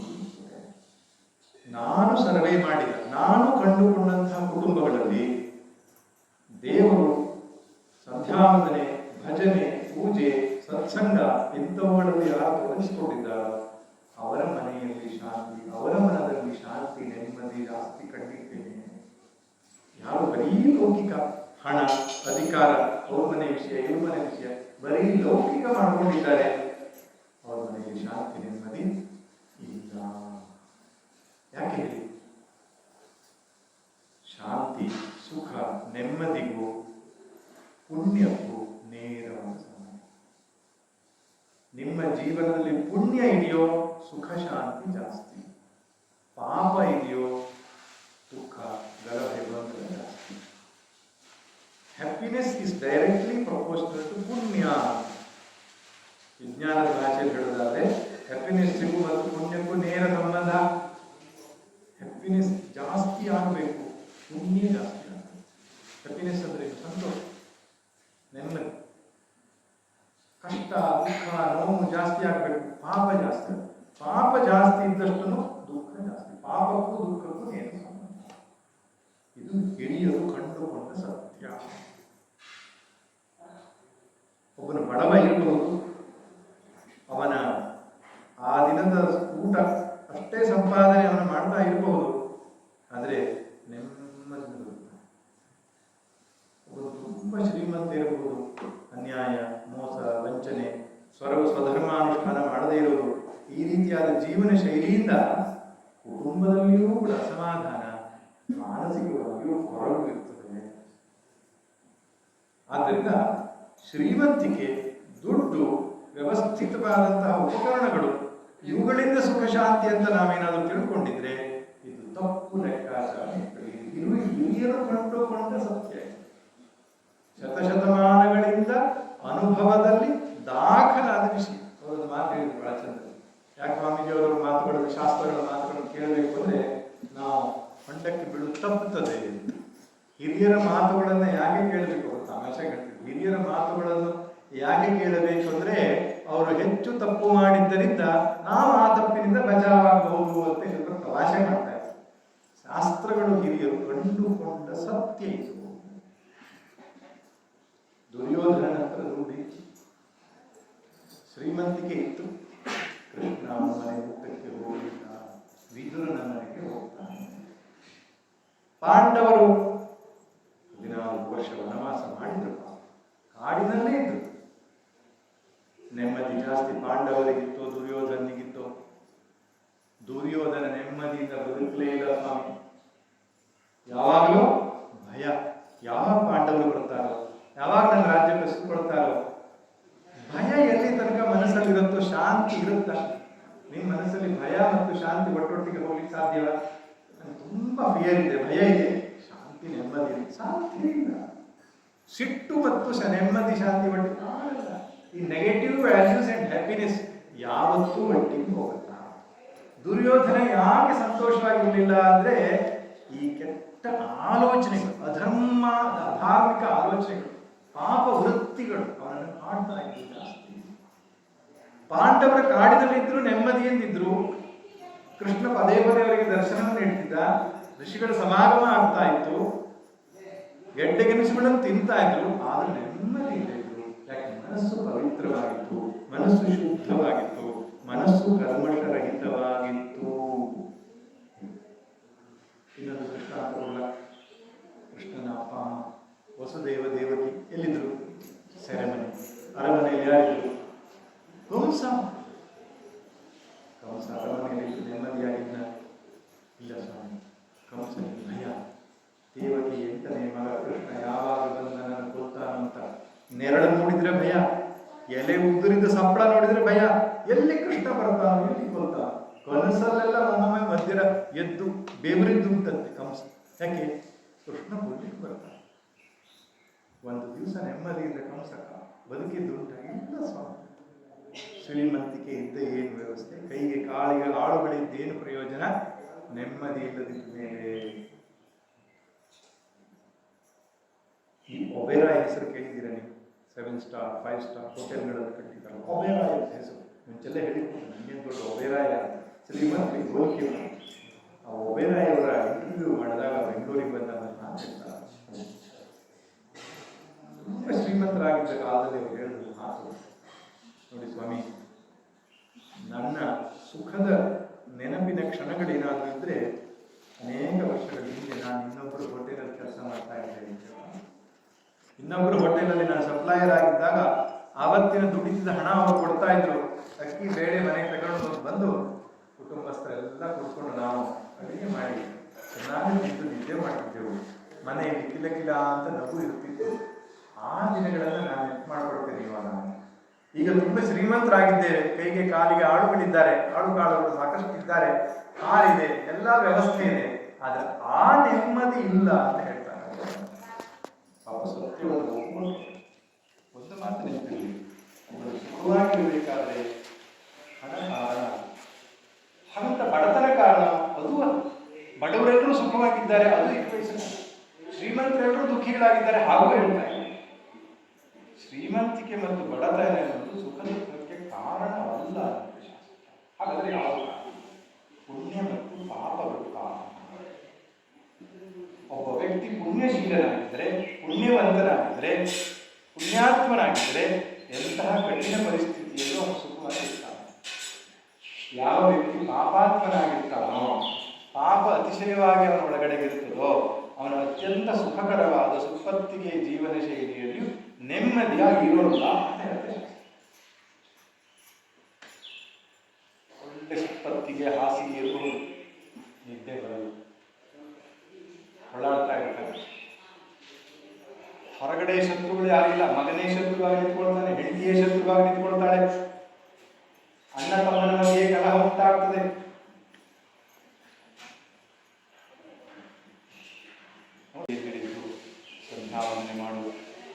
ನಾನು ಸರ್ವೆ ಮಾಡಿದ, ನಾನು ಕಂಡುಕೊಂಡಂತಹ ಕುಟುಂಬಗಳಲ್ಲಿ ದೇವರು ಸಂಧ್ಯಾವಂದನೆ, ಭಜನೆ, ಪೂಜೆ, ಸತ್ಸಂಗ ಇಂಥವುಗಳಲ್ಲಿ ಯಾರು ತೊಡಗಿಸಿಕೊಂಡಿದ್ದಾರೋ ಅವರ ಮನೆಯಲ್ಲಿ ಶಾಂತಿ, ಅವರ ಮನದಲ್ಲಿ ಶಾಂತಿ, ನೆಮ್ಮದಿ ಜಾಸ್ತಿ ಕಂಡಿದ್ದೇನೆ. ಯಾರು ಬರೀ ಲೌಕಿಕ ಹಣ, ಅಧಿಕಾರ, ಅವ್ರ ಮನೆ ವಿಷಯ, ಇವ್ರ ಮನೆ ವಿಷಯ ಬರೀ ಲೌಕಿಕ ಮಾಡ್ಕೊಂಡಿದ್ದಾರೆ, ಅವ್ರ ಮನೆಯಲ್ಲಿ ಶಾಂತಿ, ನೆಮ್ಮದಿ ಇಲ್ಲ. ಯಾಕೆ ಹೇಳಿ? ಶಾಂತಿ, ಸುಖ, ನೆಮ್ಮದಿಗೂ ಪುಣ್ಯಕ್ಕೂ ನೇರವಾದ ಸಂಬಂಧ. ನಿಮ್ಮ ಜೀವನದಲ್ಲಿ ಪುಣ್ಯ ಇದೆಯೋ ಸುಖ ಶಾಂತಿ ಜಾಸ್ತಿ, ಪಾಪ ಇದೆಯೋ ದುಃಖ ಗಲಭೆ ಗೊಂದಲ ಜಾಸ್ತಿ. Happiness is directly proportional to ಪುಣ್ಯ. ವಿಜ್ಞಾನದ ಭಾಷೆಯಲ್ಲಿ ಹೇಳೋದಾದ್ರೆ ಹ್ಯಾಪಿನೆಸ್ಸಿಗೂ ಮತ್ತು ಪುಣ್ಯಕ್ಕೂ ನೇರ ಸಂಬಂಧ. ಹ್ಯಾಪಿನೆಸ್ ಜಾಸ್ತಿ ಆಗಬೇಕು, ಪುಣ್ಯ ಜಾಸ್ತಿ ಆಗಬೇಕು. ಹ್ಯಾಪಿನೆಸ್ ಅಂದ್ರೆ ಸಂತೋಷ, ನೆಮ್ಮದಿ. ಕಷ್ಟ, ದುಃಖ, ನೋವು ಜಾಸ್ತಿ ಆಗಬೇಕು, ಪಾಪ ಜಾಸ್ತಿ ಆಗಬೇಕು. ಪಾಪ ಜಾಸ್ತಿ ಇದ್ದಷ್ಟು ದುಃಖ ಜಾಸ್ತಿ. ಪಾಪಕ್ಕೂ ದುಃಖಕ್ಕೂ ಏನು ಸಂಬಂಧ? ಇದು ಹಿರಿಯರು ಕಂಡುಕೊಂಡ ಸತ್ಯ. ಒಬ್ಬನು ಬಡವ ಇರಬಹುದು, ಅವನ ಆ ದಿನದ ಊಟ ಅಷ್ಟೇ ಸಂಪಾದನೆ ಅವನು ಮಾಡ್ತಾ ಇರಬಹುದು, ಆದರೆ ನೆಮ್ಮದಿ. ಒಬ್ಬರು ತುಂಬ ಶ್ರೀಮಂತ ಇರಬಹುದು, ಅನ್ಯಾಯ, ಮೋಸ, ವಂಚನೆ, ಸ್ವಧರ್ಮಾನುಷ್ಠಾನ ಮಾಡದೇ ಇರುವುದು, ಈ ರೀತಿಯಾದ ಜೀವನ ಶೈಲಿಯಿಂದ ಕುಟುಂಬದಲ್ಲಿಯೂ ಕೂಡ ಅಸಮಾಧಾನ, ಮಾನಸಿಕವಾಗಿಯೂ ಕೊರಗು ಇರ್ತದೆ. ಆದ್ದರಿಂದ ಶ್ರೀಮಂತಿಕೆ, ದುಡ್ಡು, ವ್ಯವಸ್ಥಿತವಾದಂತಹ ಉಪಕರಣಗಳು, ಇವುಗಳಿಂದ ಸುಖ ಶಾಂತಿ ಅಂತ ನಾವೇನಾದರೂ ತಿಳ್ಕೊಂಡಿದ್ರೆ ಇದು ತಪ್ಪು ಲೆಕ್ಕಾಚಾರ. ಹಿರಿಯರು ಕಂಡುಕೊಂಡ ಸತ್ಯ. ಶತಶತಮಾನಗಳಿಂದ ಅನುಭವದಲ್ಲಿ ದಾಖಲಾದ ವಿಷಯ. ಅವರದ್ದು ಮಾತು ಹೇಳಿದ್ರು ಬಹಳ ಚಂದ. ಯಾಕೆ ಸ್ವಾಮೀಜಿಯವರ ಮಾತುಗಳನ್ನು, ಶಾಸ್ತ್ರಗಳ ಮಾತುಗಳನ್ನು ಕೇಳಬೇಕು ಅಂದ್ರೆ ನಾವು ಹೊಂಡಕ್ಕೆ ಬೀಳು ತಪ್ಪುತ್ತದೆ. ಹಿರಿಯರ ಮಾತುಗಳನ್ನು ಯಾಕೆ ಕೇಳಬೇಕು? ಅವರು ತಮಾಷೆ ಹೇಳ್ತಿದ್ರು. ಹಿರಿಯರ ಮಾತುಗಳನ್ನು ಯಾಕೆ ಕೇಳಬೇಕು ಅಂದ್ರೆ ಅವರು ಹೆಚ್ಚು ತಪ್ಪು ಮಾಡಿದ್ದರಿಂದ ನಾವು ಆ ತಪ್ಪಿನಿಂದ ಬಚಾವಾಗಬಹುದು ಅಂತ ಹೇಳಿದ್ರು. ತಮಾಷೆ ಮಾಡ್ತಾರೆ. ಶಾಸ್ತ್ರಗಳು ಹಿರಿಯರು ಕಂಡುಕೊಂಡ ಸತ್ಯ ಇದು. ದುರ್ಯೋಧನ ಹತ್ರ ದುಡ್ಡಿ ಶ್ರೀಮಂತಿಕೆ ಇತ್ತು. ಕೃಷ್ಣ ಮನೆ ಊಟಕ್ಕೆ ಹೋಗಿಲ್ಲ, ವಿದುರನ ಮನೆಗೆ ಹೋಗ್ತಾನೆ. ಪಾಂಡವರು 14 ವರ್ಷ ವನವಾಸ ಮಾಡಿದ್ರು, ಕಾಡಿನಲ್ಲೇ ಇದ್ರು. ನೆಮ್ಮದಿ ಜಾಸ್ತಿ ಪಾಂಡವರಿಗಿತ್ತು, ದುರ್ಯೋಧನಿಗಿತ್ತು. ದುರ್ಯೋಧನ ನೆಮ್ಮದಿಯಿಂದ ಬದುಕಲೇ ಇಲ್ಲ ಸ್ವಾಮಿ. ಯಾವಾಗಲೂ ಭಯ. ಯಾವಾಗ ಪಾಂಡವರು ಬರ್ತಾರೋ, ಯಾವಾಗ ನನ್ನ ರಾಜ್ಯ ಕಸಿಕೊಳ್ತಾರೋ, ಭಯ ಎಲ್ಲಿ ತನಕ ಮನಸ್ಸಲ್ಲಿರುತ್ತೋ ಶಾಂತಿ ಇರುತ್ತ. ನಿಮ್ಮ ಮನಸ್ಸಲ್ಲಿ ಭಯ ಮತ್ತು ಶಾಂತಿ ಒಟ್ಟೊಟ್ಟಿಗೆ ಹೋಗ್ಲಿಕ್ಕೆ ಸಾಧ್ಯವ? ನನಗೆ ತುಂಬಾ ಫಿಯರ್ ಇದೆ, ಭಯ ಇದೆ, ಶಾಂತಿ ನೆಮ್ಮದಿ ಇದೆ, ಶಾಂತಿ ಇಲ್ಲ. ಸಿಟ್ಟು ಮತ್ತು ನೆಮ್ಮದಿ ಶಾಂತಿ ಒಟ್ಟಿಗೆ ಆಗಲ್ಲ. ಈ ನೆಗೆಟಿವ್ ವ್ಯಾಲ್ಯೂಸ್ ಅಂಡ್ ಹ್ಯಾಪಿನೆಸ್ ಯಾವತ್ತೂ ಒಟ್ಟಿಗೆ ಹೋಗುತ್ತ. ದುರ್ಯೋಧನ ಯಾಕೆ ಸಂತೋಷವಾಗಿರಲಿಲ್ಲ ಅಂದ್ರೆ ಈ ಕೆಟ್ಟ ಆಲೋಚನೆಗಳು, ಅಧಾರ್ಮಿಕ ಆಲೋಚನೆಗಳು, ಪಾಪ ವೃತ್ತಿಗಳು ಅವನನ್ನು ಕಾಡ್ತಾ ಇದ್ದು ಜಾಸ್ತಿ. ಪಾಂಡವರ ಕಾಡಿನಲ್ಲಿದ್ರು ನೆಮ್ಮದಿಯಿಂದಿದ್ರು. ಕೃಷ್ಣ ಪದೇ ಪದೇ ಅವರಿಗೆ ದರ್ಶನವನ್ನು ನೀಡ್ತಿದ್ದ. ಋಷಿಗಳ ಸಮಾಗಮ ಆಗ್ತಾ ಇತ್ತು. ಗೆಡ್ಡೆಗೆನಿಸುಗಳನ್ನು ತಿಂತಾ ಇದ್ರು, ಆದ್ರೆ ನೆಮ್ಮದಿಯಿಂದ ಇದ್ರು. ಯಾಕೆ? ಮನಸ್ಸು ಪವಿತ್ರವಾಗಿತ್ತು, ಮನಸ್ಸು ಶುದ್ಧವಾಗಿತ್ತು, ಮನಸ್ಸು ಕಲ್ಮಷರಹಿತವಾಗಿತ್ತು. ಇನ್ನೊಂದು ದೃಷ್ಟಾಂತ. ಕೃಷ್ಣನ ಅಪ್ಪ ಅಮ್ಮ ವಸುದೇವ ದೇವಕಿ ಎಲ್ಲಿದ್ರು? ಸೆರೆಮನೆ. ಅರಮನೆಯಲ್ಲಿ ಯಾರಿದ್ರು? ಕಂಸ. ಅರಮನೆಯಲ್ಲಿ ನೆಮ್ಮದಿಯಾಗಿದ್ದ? ಇಲ್ಲ ಸ್ವಾಮಿ. ಕಂಸನಿಗೆ ಭಯ. ದೇವಕಿ 8ನೇ ಮಗ ಕೃಷ್ಣ ಯಾವಾಗ ಬಂದು ನನ್ನನ್ನು ಕೊಲ್ತಾನೋ ಅಂತ. ನೆರಳು ನೋಡಿದ್ರೆ ಭಯ, ಎಲೆ ಉದುರಿದ ಸಪ್ಪಳ ನೋಡಿದ್ರೆ ಭಯ. ಎಲ್ಲಿ ಕೃಷ್ಣ ಬರ್ತಾನೋ, ಎಲ್ಲಿ ಕೊಲ್ತಾನೋ. ಕನಸಲ್ಲೆಲ್ಲ ಒಮ್ಮೊಮ್ಮೆ ಮಧ್ಯರ ಎದ್ದು ಬೇವರಿದ್ದುಂಟಂತೆ ಕಂಸ. ಯಾಕೆ? ಕೃಷ್ಣ ಕೊಲ್ಲಿಕ್ಕೆ ಬರ್ತಾನೆ. ಒಂದು ದಿವಸ ನೆಮ್ಮದಿಯಿಂದ ಕಂಸ ಬದುಕಿದ್ದುಂಟ? ಇಲ್ಲ ಸ್ವಾಮಿ. ಶ್ರೀಮಂತಿಕೆ ಇದ್ದ ಏನು ವ್ಯವಸ್ಥೆ, ಕೈಗೆ ಕಾಳಿಗೆ ಆಳುಗಳಿದ್ದೇನು ಪ್ರಯೋಜನ? ನೆಮ್ಮದಿ ಇಲ್ಲದಿದ್ದ ಮೇಲೆ. ಈ ಒಬೆರಾಯ್ ಹೆಸರು ಕೇಳಿದ್ದೀರಾ ನೀವು? 7 ಸ್ಟಾರ್ 5 ಸ್ಟಾರ್ ಹೋಟೆಲ್ಗಳಲ್ಲಿ ಕಟ್ಟಿದ್ದಾರೆ. ಒಬೆರಾಯ್ ಹೆಸರು ಮುಂಚೆಲ್ಲ ಹೇಳಿಕೊಂಡು ನನಗೆ ದೊಡ್ಡ ಒಬೆರಾಯ ಶ್ರೀಮಂತರಿಗೆ ಹೋಲಿಕೆ. ಆ ಒಬೆರಾಯ್ ಅವರ ಇಂಟರ್ವ್ಯೂ ಮಾಡಿದಾಗ ಬೆಂಗಳೂರಿಗೆ ಬಂದಾಗ ತುಂಬ ಶ್ರೀಮಂತರಾಗಿದ್ದ ಕಾಲದಲ್ಲಿ ಅವರು ಹೇಳಿದ್ರು ಮಾತು ನೋಡಿ ಸ್ವಾಮಿ, ನನ್ನ ಸುಖದ ನೆನಪಿನ ಕ್ಷಣಗಳೇನಾದರೂ ಇದ್ರೆ ಅನೇಕ ವರ್ಷಗಳ ಹಿಂದೆ ನಾನು ಇನ್ನೊಬ್ಬರು ಹೋಟೆಲಲ್ಲಿ ಕೆಲಸ ಮಾಡ್ತಾ ಇದ್ದೇನೆ. ಇನ್ನೊಬ್ಬರು ಹೋಟೆಲಲ್ಲಿ ನಾನು ಸಪ್ಲೈಯರ್ ಆಗಿದ್ದಾಗ ಆವತ್ತಿನ ದುಡಿಸಿದ ಹಣ ಅವರು ಕೊಡ್ತಾ ಇದ್ರು. ಅಕ್ಕಿ ಬೇಳೆ ಮನೆಗೆ ತಗೊಂಡು ಬಂದು ಕುಟುಂಬಸ್ಥರೆಲ್ಲ ಕೂತ್ಕೊಂಡು ನಾವು ಅಡುಗೆ ಮಾಡಿ ಚೆನ್ನಾಗಿ ನಿದ್ದೆ ಮಾಡ್ತಿದ್ದೆವು. ಮನೆಯಲ್ಲಿ ಕಿಲ ಕಿಲ ಅಂತ ನಗು ಇರ್ತಿತ್ತು. ಆ ದಿನಗಳನ್ನು ನಾನು ನೆನಪು ಮಾಡ್ಕೊಳ್ತೇನೆ. ಇವಾಗ ಈಗ ತುಂಬ ಶ್ರೀಮಂತರಾಗಿದ್ದೇವೆ, ಕೈಗೆ ಕಾಲಿಗೆ ಆಳುಗಳಿದ್ದಾರೆ, ಆಳುಕಾಳುಗಳು ಸಾಕಷ್ಟು ಇದ್ದಾರೆ, ಕಾರಿದೆ, ಎಲ್ಲ ವ್ಯವಸ್ಥೆ ಇದೆ, ಆದ್ರೆ ಆ ನೆಮ್ಮದಿ ಇಲ್ಲ ಅಂತ ಹೇಳ್ತಾರೆ. ಪಾಪ ಸತ್ಯವನ್ನು ಒಪ್ಪಿಕೊಂಡು ಒಂದು ಮಾತು ನೆನಪಿರಲಿ, ಒಬ್ಬರು ಸುಖವಾಗಿರಬೇಕಾದ್ರೆ ಹಣ ಕಾರಣ, ಹಣದ ಬಡತನ ಕಾರಣ ಅದು ಅಲ್ಲ. ಬಡವರೆಲ್ಲರೂ ಸುಖವಾಗಿದ್ದಾರೆ ಅದು ಇಕ್ವೇಷನ್. ಶ್ರೀಮಂತರೆಲ್ಲರೂ ದುಃಖಿಗಳಾಗಿದ್ದಾರೆ ಹಾಗೂ ಹೇಳ್ತಾರೆ. ಶ್ರೀಮಂತಿಕೆ ಮತ್ತು ಬಡತನ ಎನ್ನುವುದು ಸುಖ ದುಃಖಕ್ಕೆ ಕಾರಣವಲ್ಲ. ಹಾಗಾದ್ರೆ ಯಾವುದು ಕಾರಣ? ಪುಣ್ಯ ಮತ್ತು ಪಾಪಗಳು ಕಾರಣ. ಒಬ್ಬ ವ್ಯಕ್ತಿ ಪುಣ್ಯಶೀಲನಾಗಿದ್ದರೆ, ಪುಣ್ಯವಂತನಾಗಿದ್ದರೆ, ಪುಣ್ಯಾತ್ಮನಾಗಿದ್ದರೆ ಎಂತಹ ಕಠಿಣ ಪರಿಸ್ಥಿತಿಯಲ್ಲೂ ಅವನು ಸುಖವಾಗಿರ್ತಾನೆ. ಯಾವ ವ್ಯಕ್ತಿ ಪಾಪಾತ್ಮನಾಗಿರ್ತಾನೋ, ಪಾಪ ಅತಿಶಯವಾಗಿ ಅವನ ಒಳಗಡೆಗಿರುತ್ತದೋ, ಅವನು ಅತ್ಯಂತ ಸುಖಕರವಾದ ಸುಪ್ಪತ್ತಿಗೆ ಜೀವನ ಶೈಲಿಯಲ್ಲಿಯೂ ನೆಮ್ಮದಿಯಾಗಿ ಇರೋಲ್ಲ ಅಂತ ಹೇಳ್ತೇನೆ. ಒಳ್ಳೆ ಸುಪ್ಪತ್ತಿಗೆ ಹಾಸಿಗೆ ಇರುವುದು, ನಿದ್ದೆ ಬರಲು ಹೊಳ್ಳಾಡ್ತಾ ಇರ್ತಾರೆ. ಹೊರಗಡೆ ಶತ್ರುಗಳು ಯಾರಿಲ್ಲ, ಮಗನೇ ಶತ್ರುವಾಗಿ ನಿಂತ್ಕೊಳ್ತಾನೆ, ಹೆಂಡತಿಯೇ ಶತ್ರುವಾಗಿ ನಿಂತ್ಕೊಳ್ತಾಳೆ, ಅಣ್ಣ ತಮ್ಮನ ಮಧ್ಯೆ ಕಲಹ ಉಂಟಾಗ್ತದೆ. ಸಂಧ್ಯಾವಂದನೆ ಮಾಡು,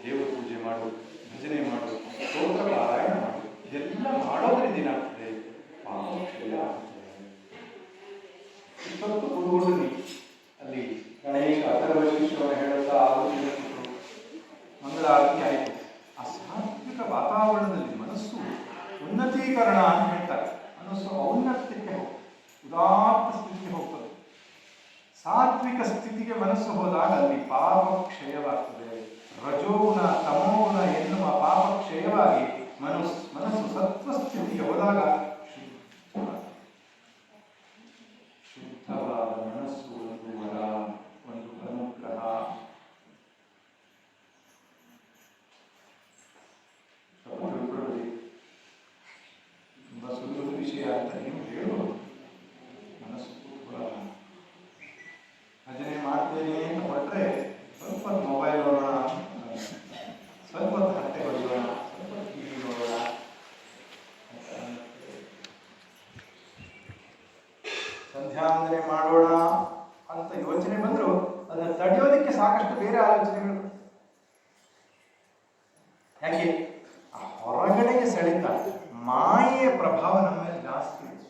ದೇವ ಪೂಜೆ ಮಾಡು, ಭಜನೆ ಮಾಡು, ಸ್ತೋತ್ರ ಪಾರಾಯಣ ಮಾಡು, ಇದೆಲ್ಲ ಮಾಡೋದ್ರಿಂದ ಏನಾಗ್ತದೆ? ಪಾಪಕ್ಷಯ ಆಗ್ತದೆ. ಇಷ್ಟೊತ್ತು ಕೂತ್ಕೊಂಡು ಅಲ್ಲಿ ಗಣೇಶ ಅಥರ್ವಶೀರ್ಷವನ್ನು ಹೇಳುತ್ತಾ ಆಲೋಚನೆಗಳು ಮಂಗಳಾರತಿ ಆಯಿತು. ಆ ಸಾತ್ವಿಕ ವಾತಾವರಣದಲ್ಲಿ ಮನಸ್ಸು ಉನ್ನತೀಕರಣ ಅಂತ ಹೇಳ್ತಾರೆ. ಮನಸ್ಸು ಔನ್ನತ್ಯಕ್ಕೆ ಉದಾತ್ತ ಸ್ಥಿತಿಗೆ ಹೋಗ್ತದೆ. ಸಾತ್ವಿಕ ಸ್ಥಿತಿಗೆ ಮನಸ್ಸು ಹೋದಾಗ ಅಲ್ಲಿ ಪಾಪ ಕ್ಷಯವಾಗ್ತದೆ. ರಜೋಗುಣ ತಮೋಗುಣ ಎನ್ನುವ ಪಾಪ ಕ್ಷಯವಾಗಿ ಮನಸ್ಸು ಸತ್ವಸ್ಥಿತಿಗೆ ಹೋದಾಗ ಶುದ್ಧವಾದ ಮನಸ್ಸು ಒಂದು ವರ, ಒಂದು ಅನುಗ್ರಹ. ತುಂಬಾ ಸುಲಭದ ವಿಷಯ ಅಂತ ನೀವು ಹೇಳಬಹುದು. ಮನಸ್ಸು ಕೂತ್ಕೊಳ್ಳಲ್ಲ. ಭಜನೆ ಮಾಡ್ತೇನೆ ಅಂತ ಹೊರಟ್ರೆ ಸ್ವಲ್ಪ ಮೊಬೈಲ್ ನೋಡೋಣ, ಸ್ವಲ್ಪ ಹಟ್ಟೆ ಹೊಡೆಯೋಣ, ಸ್ವಲ್ಪ ಟಿವಿ ನೋಡೋಣ, ಸಂಧ್ಯಾವಂದನೆ ಮಾಡೋಣ ಅಂತ ಯೋಚನೆ ಬಂದ್ರು ಅದನ್ನು ತಡೆಯೋದಕ್ಕೆ ಸಾಕಷ್ಟು ಬೇರೆ ಆಲೋಚನೆಗಳು. ಯಾಕೆ? ಆ ಹೊರಗಡೆಗೆ ಸೆಳೆತ ಮಾಯೆಯ ಪ್ರಭಾವ ನಮ್ಮ ಮೇಲೆ ಜಾಸ್ತಿ ಇದೆ.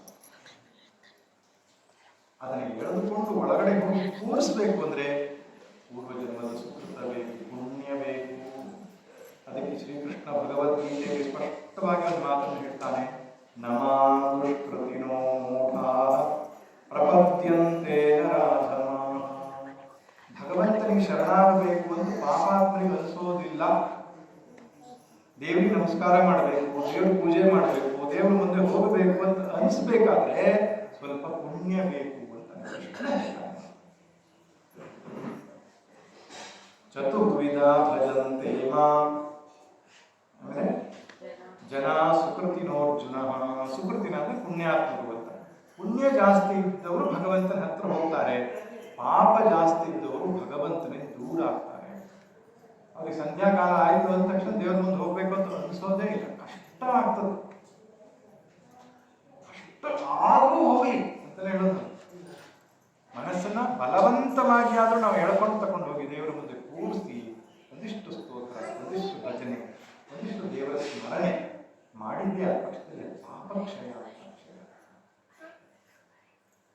ಅದನ್ನು ಎಳೆದುಕೊಂಡು ಒಳಗಡೆ ಹೋಗಿ ಕೂರಿಸ್ಬೇಕು ಅಂದ್ರೆ ಪೂರ್ವಜನ್ಮದ ಸುಕೃತ ಬೇಕು, ಪುಣ್ಯ ಬೇಕು. ಅದಕ್ಕೆ ಶ್ರೀಕೃಷ್ಣ ಭಗವದ್ಗೀತೆಗೆ ಸ್ಪಷ್ಟವಾಗಿ ಒಂದು ಮಾತನ್ನು ಹೇಳ್ತಾನೆ, ನಮಾನುಷ್ಕೃತಿನೋ ಮೂಢಾ ಪ್ರಪದ್ಯಂತೆ ನರಾಧಮಾಃ. ಭಗವಂತನಿಗೆ ಶರಣಾಗಬೇಕು ಅಂತ ಪಾಪಾತ್ಮನಿಗೆ ಅನಿಸೋದಿಲ್ಲ. ದೇವರಿಗೆ ನಮಸ್ಕಾರ ಮಾಡಬೇಕು, ದೇವ್ರ ಪೂಜೆ ಮಾಡಬೇಕು, ದೇವ್ರ ಮುಂದೆ ಹೋಗಬೇಕು ಅಂತ ಅನಿಸ್ಬೇಕಾದ್ರೆ ಸ್ವಲ್ಪ ಪುಣ್ಯ ಬೇಕು ಅಂತ. ಚತುರ್ವಿಧ ಭಜಂತೆ ಮಾಂ. ಆಮೇಲೆ ಜನ ಸುಕೃತಿನೋರ್ಜುನ. ಸುಕೃತಿನ ಅಂದ್ರೆ ಪುಣ್ಯಾತ್ಮರು ಅಂತ. ಪುಣ್ಯ ಜಾಸ್ತಿ ಇದ್ದವರು ಭಗವಂತನ ಹತ್ರ ಹೋಗ್ತಾರೆ, ಪಾಪ ಜಾಸ್ತಿ ಇದ್ದವರು ಭಗವಂತನಿಗೆ ದೂರ ಆಗ್ತಾರೆ. ಅವ್ರಿಗೆ ಸಂಧ್ಯಾಕಾಲ ಆಯಿತು ಅಂದ ತಕ್ಷಣ ದೇವ್ರ ಮುಂದೆ ಹೋಗ್ಬೇಕು ಅಂತ ಅನಿಸೋದೇ ಇಲ್ಲ, ಕಷ್ಟ ಆಗ್ತದೆ. ಕಷ್ಟ ಆದ್ರೂ ಹೋಗ್ಲಿ ಅಂತಲೇ ಹೇಳೋದು. ಮನಸ್ಸನ್ನ ಬಲವಂತವಾಗಿ ಆದ್ರೂ ನಾವು ಎಳ್ಕೊಂಡು ತಕೊಂಡು ಹೋಗಿ ದೇವರ ಮುಂದೆ ಕೂರಿಸಿ ಒಂದಿಷ್ಟು ಸ್ತೋತ್ರ, ಒಂದಿಷ್ಟು ಭಜನೆ, ಒಂದಿಷ್ಟು ದೇವರ ಸ್ಮರಣೆ ಮಾಡಿದ್ದೇ ಆ ಪಕ್ಷದಲ್ಲಿ ಪಾಪಕ್ಷಯ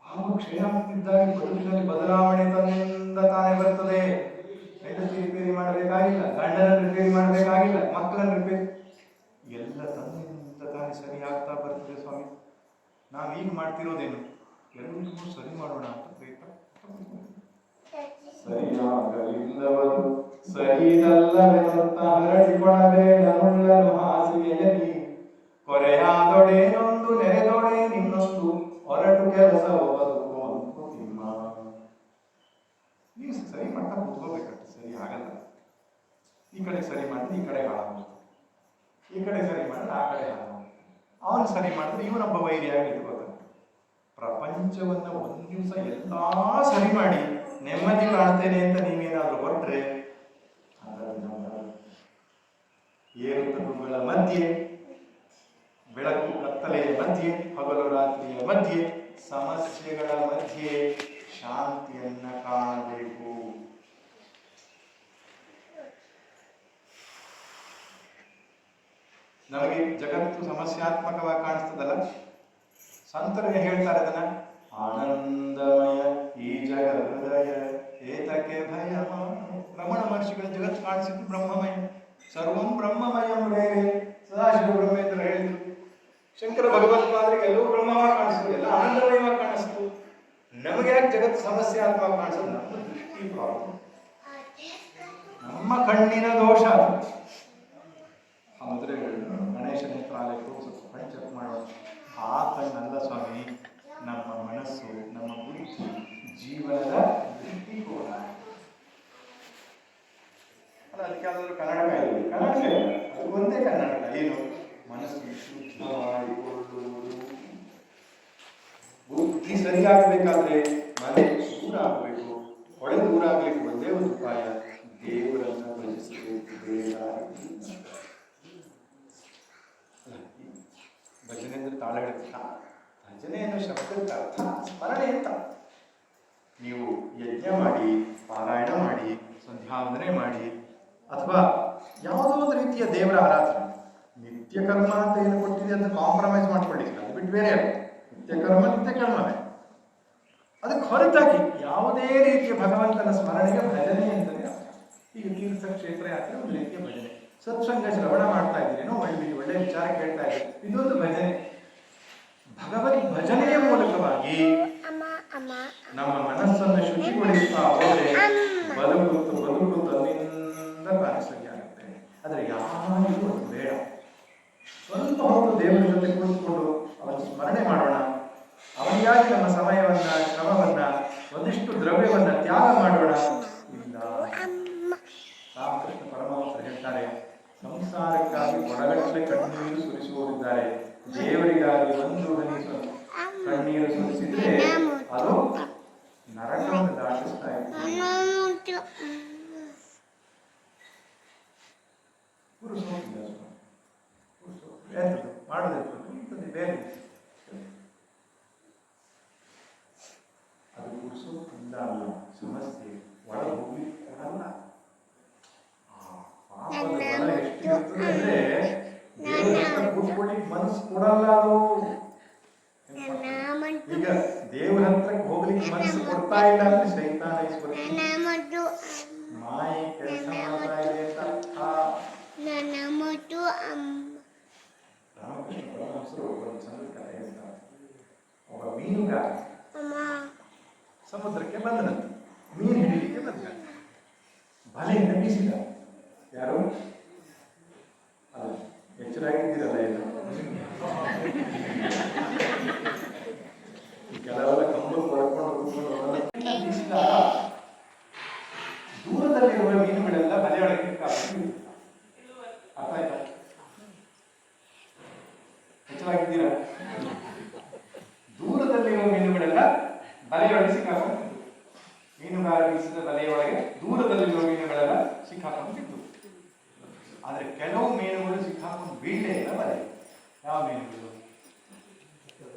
ಪಾಪಕ್ಷಯ ಆಗ್ತಿದ್ದಾಗ ಬದುಕಿನಲ್ಲಿ ಬದಲಾವಣೆ ತನ್ನಿಂದ ತಾನೇ ಬರ್ತದೆ. ಹೆಂಡತಿ ರಿಪೇರಿ ಮಾಡಬೇಕಾಗಿಲ್ಲ, ಗಂಡನ ರಿಪೇರಿ ಮಾಡಬೇಕಾಗಿಲ್ಲ, ಮಕ್ಕಳನ್ನ ರಿಪೇರಿ ಎಲ್ಲ ತನ್ನಿಂದ ತಾನೇ ಸರಿ ಆಗ್ತಾ ಬರ್ತದೆ. ಸ್ವಾಮಿ, ನಾವು ಈಗ ಮಾಡ್ತಿರೋದೇನು? ಎಲ್ಲರಿಗೂ ಸರಿ ಮಾಡೋಣ ಅಂತ ಪ್ರಯತ್ನ. ಸರಿಯಾಗಲಿಲ್ಲವದು ಸರಿದಲ್ಲವೆನ್ನುತ್ತ ಹರಡಿಕೊಳ್ಳಬೇಡ ಮುಳ್ಳನು ಹಾಸಿಗೆಯಲ್ಲಿ. ಕೊರೆಯಾದೊಡೇನೊಂದು ನೆರೆದೊಡೆ ನಿನ್ನೊಂದು ಹೊರಟು ಕೆಲಸ ಬದುಕು ನಿಮ್ಮ. ನೀವು ಸರಿ ಮಾಡ್ತಾ ಕೂತ್ಕೋಬೇಕಷ್ಟೆ, ಸರಿ ಆಗಲ್ಲ. ಈ ಕಡೆ ಸರಿ ಮಾಡಿದ್ರೆ ಈ ಕಡೆ ಹಾಳು, ಈ ಕಡೆ ಸರಿ ಮಾಡಿದ್ರೆ ಆ ಕಡೆ ಹಾಳು. ಅವನು ಸರಿ ಮಾಡಿದ್ರೆ ಇವನೊಬ್ಬ ವೈರಿಯಾಗಿ ಇಟ್ಕೋತಾನೆ. ಪ್ರಪಂಚವನ್ನ ಒಂದು ದಿವಸ ಎಲ್ಲಾ ಸರಿ ಮಾಡಿ ನೆಮ್ಮದಿ ಕಾಣ್ತೇನೆ ಅಂತ ನೀವೇನಾದ್ರೂ ಹೊರಟ್ರೆ ಏರುತಗುಗಳ ಮಧ್ಯೆ, ಬೆಳಕು ಕತ್ತಲೆಯ ಮಧ್ಯೆ, ಹಗಲು ರಾತ್ರಿಯ ಮಧ್ಯೆ, ಸಮಸ್ಯೆಗಳ ಮಧ್ಯೆ ಶಾಂತಿಯನ್ನ ಕಾಣಬೇಕು. ನಮಗೆ ಜಗತ್ತು ಸಮಸ್ಯಾತ್ಮಕವಾಗಿ ಕಾಣಿಸ್ತದಲ್ಲ, ಸಂತರು ಹೇಳ್ತಾರೆ ಅದನ್ನ, ಆನಂದಮಯ ಈ ಜಗ ಹೃದಯ ಏತಕ್ಕೆ ಭಯ. ರಮಣ ಮಹರ್ಷಿಗಳ ಜಗತ್ತು ಕಾಣಿಸಿದ್ದು ಬ್ರಹ್ಮಮಯ, ಸರ್ವಂ ಬ್ರಹ್ಮಮಯಂ ಬೇರೆ ಸದಾಶಿವ ಬ್ರಹ್ಮೇಂದ್ರ ಹೇಳಿದ್ರು. ಶಂಕರ ಭಗವತ್ಪಾದರಿಗೆ ಎಲ್ಲವೂ ಬ್ರಹ್ಮವಾಗಿ ಕಾಣಿಸ್ತು, ಎಲ್ಲ ಆನಂದಮಯವಾಗಿ ಕಾಣಿಸ್ತು. ನಮಗೆ ಯಾಕೆ ಜಗತ್ತು ಸಮಸ್ಯಾತ್ಮಕ ಕಾಣಿಸೋದು? ನಮ್ಮ ದೃಷ್ಟಿ ಪ್ರಾಬ್ಲಮ್, ನಮ್ಮ ಕಣ್ಣಿನ ದೋಷ. ಅಂದ್ರೆ ಗಣೇಶ ನೇತ್ರಾಲಯಕ್ಕೆ ಹೋಗಿ ಸ್ವಲ್ಪ ಕಣ್ಣು ಚೆಕ್ ಮಾಡೋಣ. ಆ ಕಣ್ಣಲ್ಲ ಸ್ವಾಮಿ, ನಮ್ಮ ಮನಸ್ಸು, ನಮ್ಮ ಬುದ್ಧಿ, ಜೀವನದ ದೃಷ್ಟಿಕೋನ. ಅಲ್ಲ, ಅದಕ್ಕೆ ಯಾವ್ದಾದ್ರು ಕನ್ನಡಕ ಇಲ್ಲ, ಕನ್ನಡಕ ಇಲ್ಲ, ಅದು ಒಂದೇ ಕನ್ನಡಕ. ಏನು? ಮನಸ್ಸು ಶುದ್ಧ ಮಾಡಿಕೊಳ್ಳುವುದು. ಬುದ್ಧಿ ಸರಿಯಾಗಬೇಕಾದ್ರೆ ಮನೆ ದೂರ ಆಗಬೇಕು. ಒಳ್ಳೆ ದೂರ ಆಗ್ಲಿಕ್ಕೆ ಒಂದೇ ಒಂದು ಉಪಾಯ, ದೇವರನ್ನ ಭಜಿಸಬೇಕು. ಭಜನೆ ಅಂದ್ರೆ ತಾಳ ಹಿಡಿತ, ಭಜನೆ ಅನ್ನೋ ಶಬ್ದಕ್ಕೆ ಅರ್ಥ ಸ್ಮರಣೆ ಅಂತ. ನೀವು ಯಜ್ಞ ಮಾಡಿ, ಪಾರಾಯಣ ಮಾಡಿ, ಸಂಧ್ಯಾವಂದನೆ ಮಾಡಿ, ಅಥವಾ ಯಾವುದೋ ಒಂದು ರೀತಿಯ ದೇವರ ಆರಾಧನೆ. ನಿತ್ಯ ಕರ್ಮ ಅಂತ ಏನು ಕೊಟ್ಟಿದೆ ಅಂತ ಕಾಂಪ್ರಮೈಸ್ ಮಾಡ್ಕೊಂಡಿಲ್ಲ, ಅದು ಬಿಟ್ಟು ಬೇರೆ ಅಲ್ಲ. ನಿತ್ಯ ಕರ್ಮವೇ. ಅದಕ್ಕೆ ಹೊರತಾಗಿ ಯಾವುದೇ ರೀತಿಯ ಭಗವಂತನ ಸ್ಮರಣೆಗೆ ಭಜನೆ ಅಂತಲೇ ಅರ್ಥ. ಈಗ ತೀರ್ಥ ಕ್ಷೇತ್ರ ಯಾತ್ರೆ ಒಂದು ರೀತಿಯ ಭಜನೆ. ಸತ್ಸಂಗ ಶ್ರವಣ ಮಾಡ್ತಾ ಇದ್ದೀರೇನೋ, ಒಳ್ಳೆ ವಿಚಾರ ಕೇಳ್ತಾ ಇದ್ದೀರಿ, ಇದೊಂದು ಭಜನೆ. ಭಗವತ್ ಭಜನೆಯ ಮೂಲಕವಾಗಿ ನಮ್ಮ ಮನಸ್ಸನ್ನು ಶುಚಿಗೊಳಿಸ್ತಾ ಹೋದರೆ ಬದುಕು ತನ್ನಿಂದ ಕಾಣಿಸಲಿಯಾಗುತ್ತೆ. ಆದರೆ ಯಾರಿಗೂ ಅದು ಬೇಡ. ಸ್ವಲ್ಪ ಹೊತ್ತು ದೇವರ ಜೊತೆ ಕುಳಿತುಕೊಂಡು ಅವನ ಸ್ಮರಣೆ ಮಾಡೋಣ. ಅವನಿಗಾಗಿ ನಮ್ಮ ಸಮಯವನ್ನ, ಶ್ರಮವನ್ನ, ಒಂದಿಷ್ಟು ದ್ರವ್ಯವನ್ನ ತ್ಯಾಗ ಮಾಡೋಣ. ಇಲ್ಲ, ರಾಮಕೃಷ್ಣ ಪರಮಹಂಸರು ಹೇಳ್ತಾರೆ, ಸಂಸಾರಕ್ಕಾಗಿ ಕೊಡಗಟ್ಟಲೆ ಕಣ್ಣೀರು ಸುರಿಸುವವರಿದ್ದಾರೆ, ದೇವರಿಗಾಗಿ ಒಂದು ಹನಿ ಕಣ್ಣೀರು ಸುರಿಸಿದ್ರೆ ಅದು ನರಕವನ್ನು ದಾಟಿಸ್ತಾ ಇದ್ದಾರೆ. ಮಾಡೋದಿರ್ತದೆ ಬೇರೆ, ಅದು ಕುಡಿಸೋದ್ರಿಂದ ಅಲ್ಲ ಸಮಸ್ಯೆ, ಒಳ ಹೋಗ್ಲಿಕ್ಕೆ ಕೊಡಲ್ಲ. ಎಷ್ಟಿರ್ತದೆ ಅಂದ್ರೆ ಕೂತ್ಕೊಳ್ಳಿಕ್ಕೆ ಮನಸ್ಸು ಕೊಡಲ್ಲ ಅದು. ಈಗ ದೇವರ ಹತ್ರಕ್ಕೆ ಹೋಗ್ಲಿಕ್ಕೆ ಮನಸ್ಸು ಕೊಡ್ತಾ ಇಲ್ಲ ಅಂದ್ರೆ ಶೈತಾನ ಮಾಯಿ ಕೆಲಸ ಮಾಡ್ತಾ ಇದೆ ಅಂತ ಅರ್ಥ. ರಾಮಕೃಷ್ಣ ಪರಮಹಂಸರು ಒಂದು ಚಂದ ಕಥೆ ಹೇಳ್ತಾರೆ. ಒಬ್ಬ ಮೀನುಗಾರ ಸಮುದ್ರಕ್ಕೆ ಬಂದನಂತೆ, ಮೀನು ಹಿಡಿಲಿಕ್ಕೆ ಬಂದ, ಬಲೆಯಿಂದ ಬೀಸಿದ. ಯಾರು? ಅಲ್ಲ, ಎಚ್ಚರಾಗಿದ್ದೀರಲ್ಲ ಇದು. ಕೆಲವೆಲ್ಲ ಕಂಬು ಹೊರಕೊಂಡು ಬೀಸಿದಾಗ ದೂರದಲ್ಲಿರುವ ಮೀನುಗಳೆಲ್ಲ ಬಲೆಯೊಳಗೆ ಕಾಪಾಡಿ. ಅರ್ಥ ಆಯ್ತಾ? ಎಚ್ಚರಾಗಿದ್ದೀರಾ? ದೂರದಲ್ಲಿರುವ ಮೀನುಗಳೆಲ್ಲ ಬಲೆಯೊಳಗೆ ಸಿಕ್ಕಾಕೊಂಡು, ಮೀನುಗಾರ ಬೀಸಿದ ಬಲೆಯೊಳಗೆ ದೂರದಲ್ಲಿರುವ ಮೀನುಗಳೆಲ್ಲ ಸಿಕ್ಕಾಕೊಂಡಿದ್ದು. ಆದ್ರೆ ಕೆಲವು ಮೀನುಗಳು ಸಿಕ್ಕಾಕೊಂಡು ಬೀಳಲೇ ಇಲ್ಲ ಬಲೆ. ಯಾವ ಮೀನುಗಳು?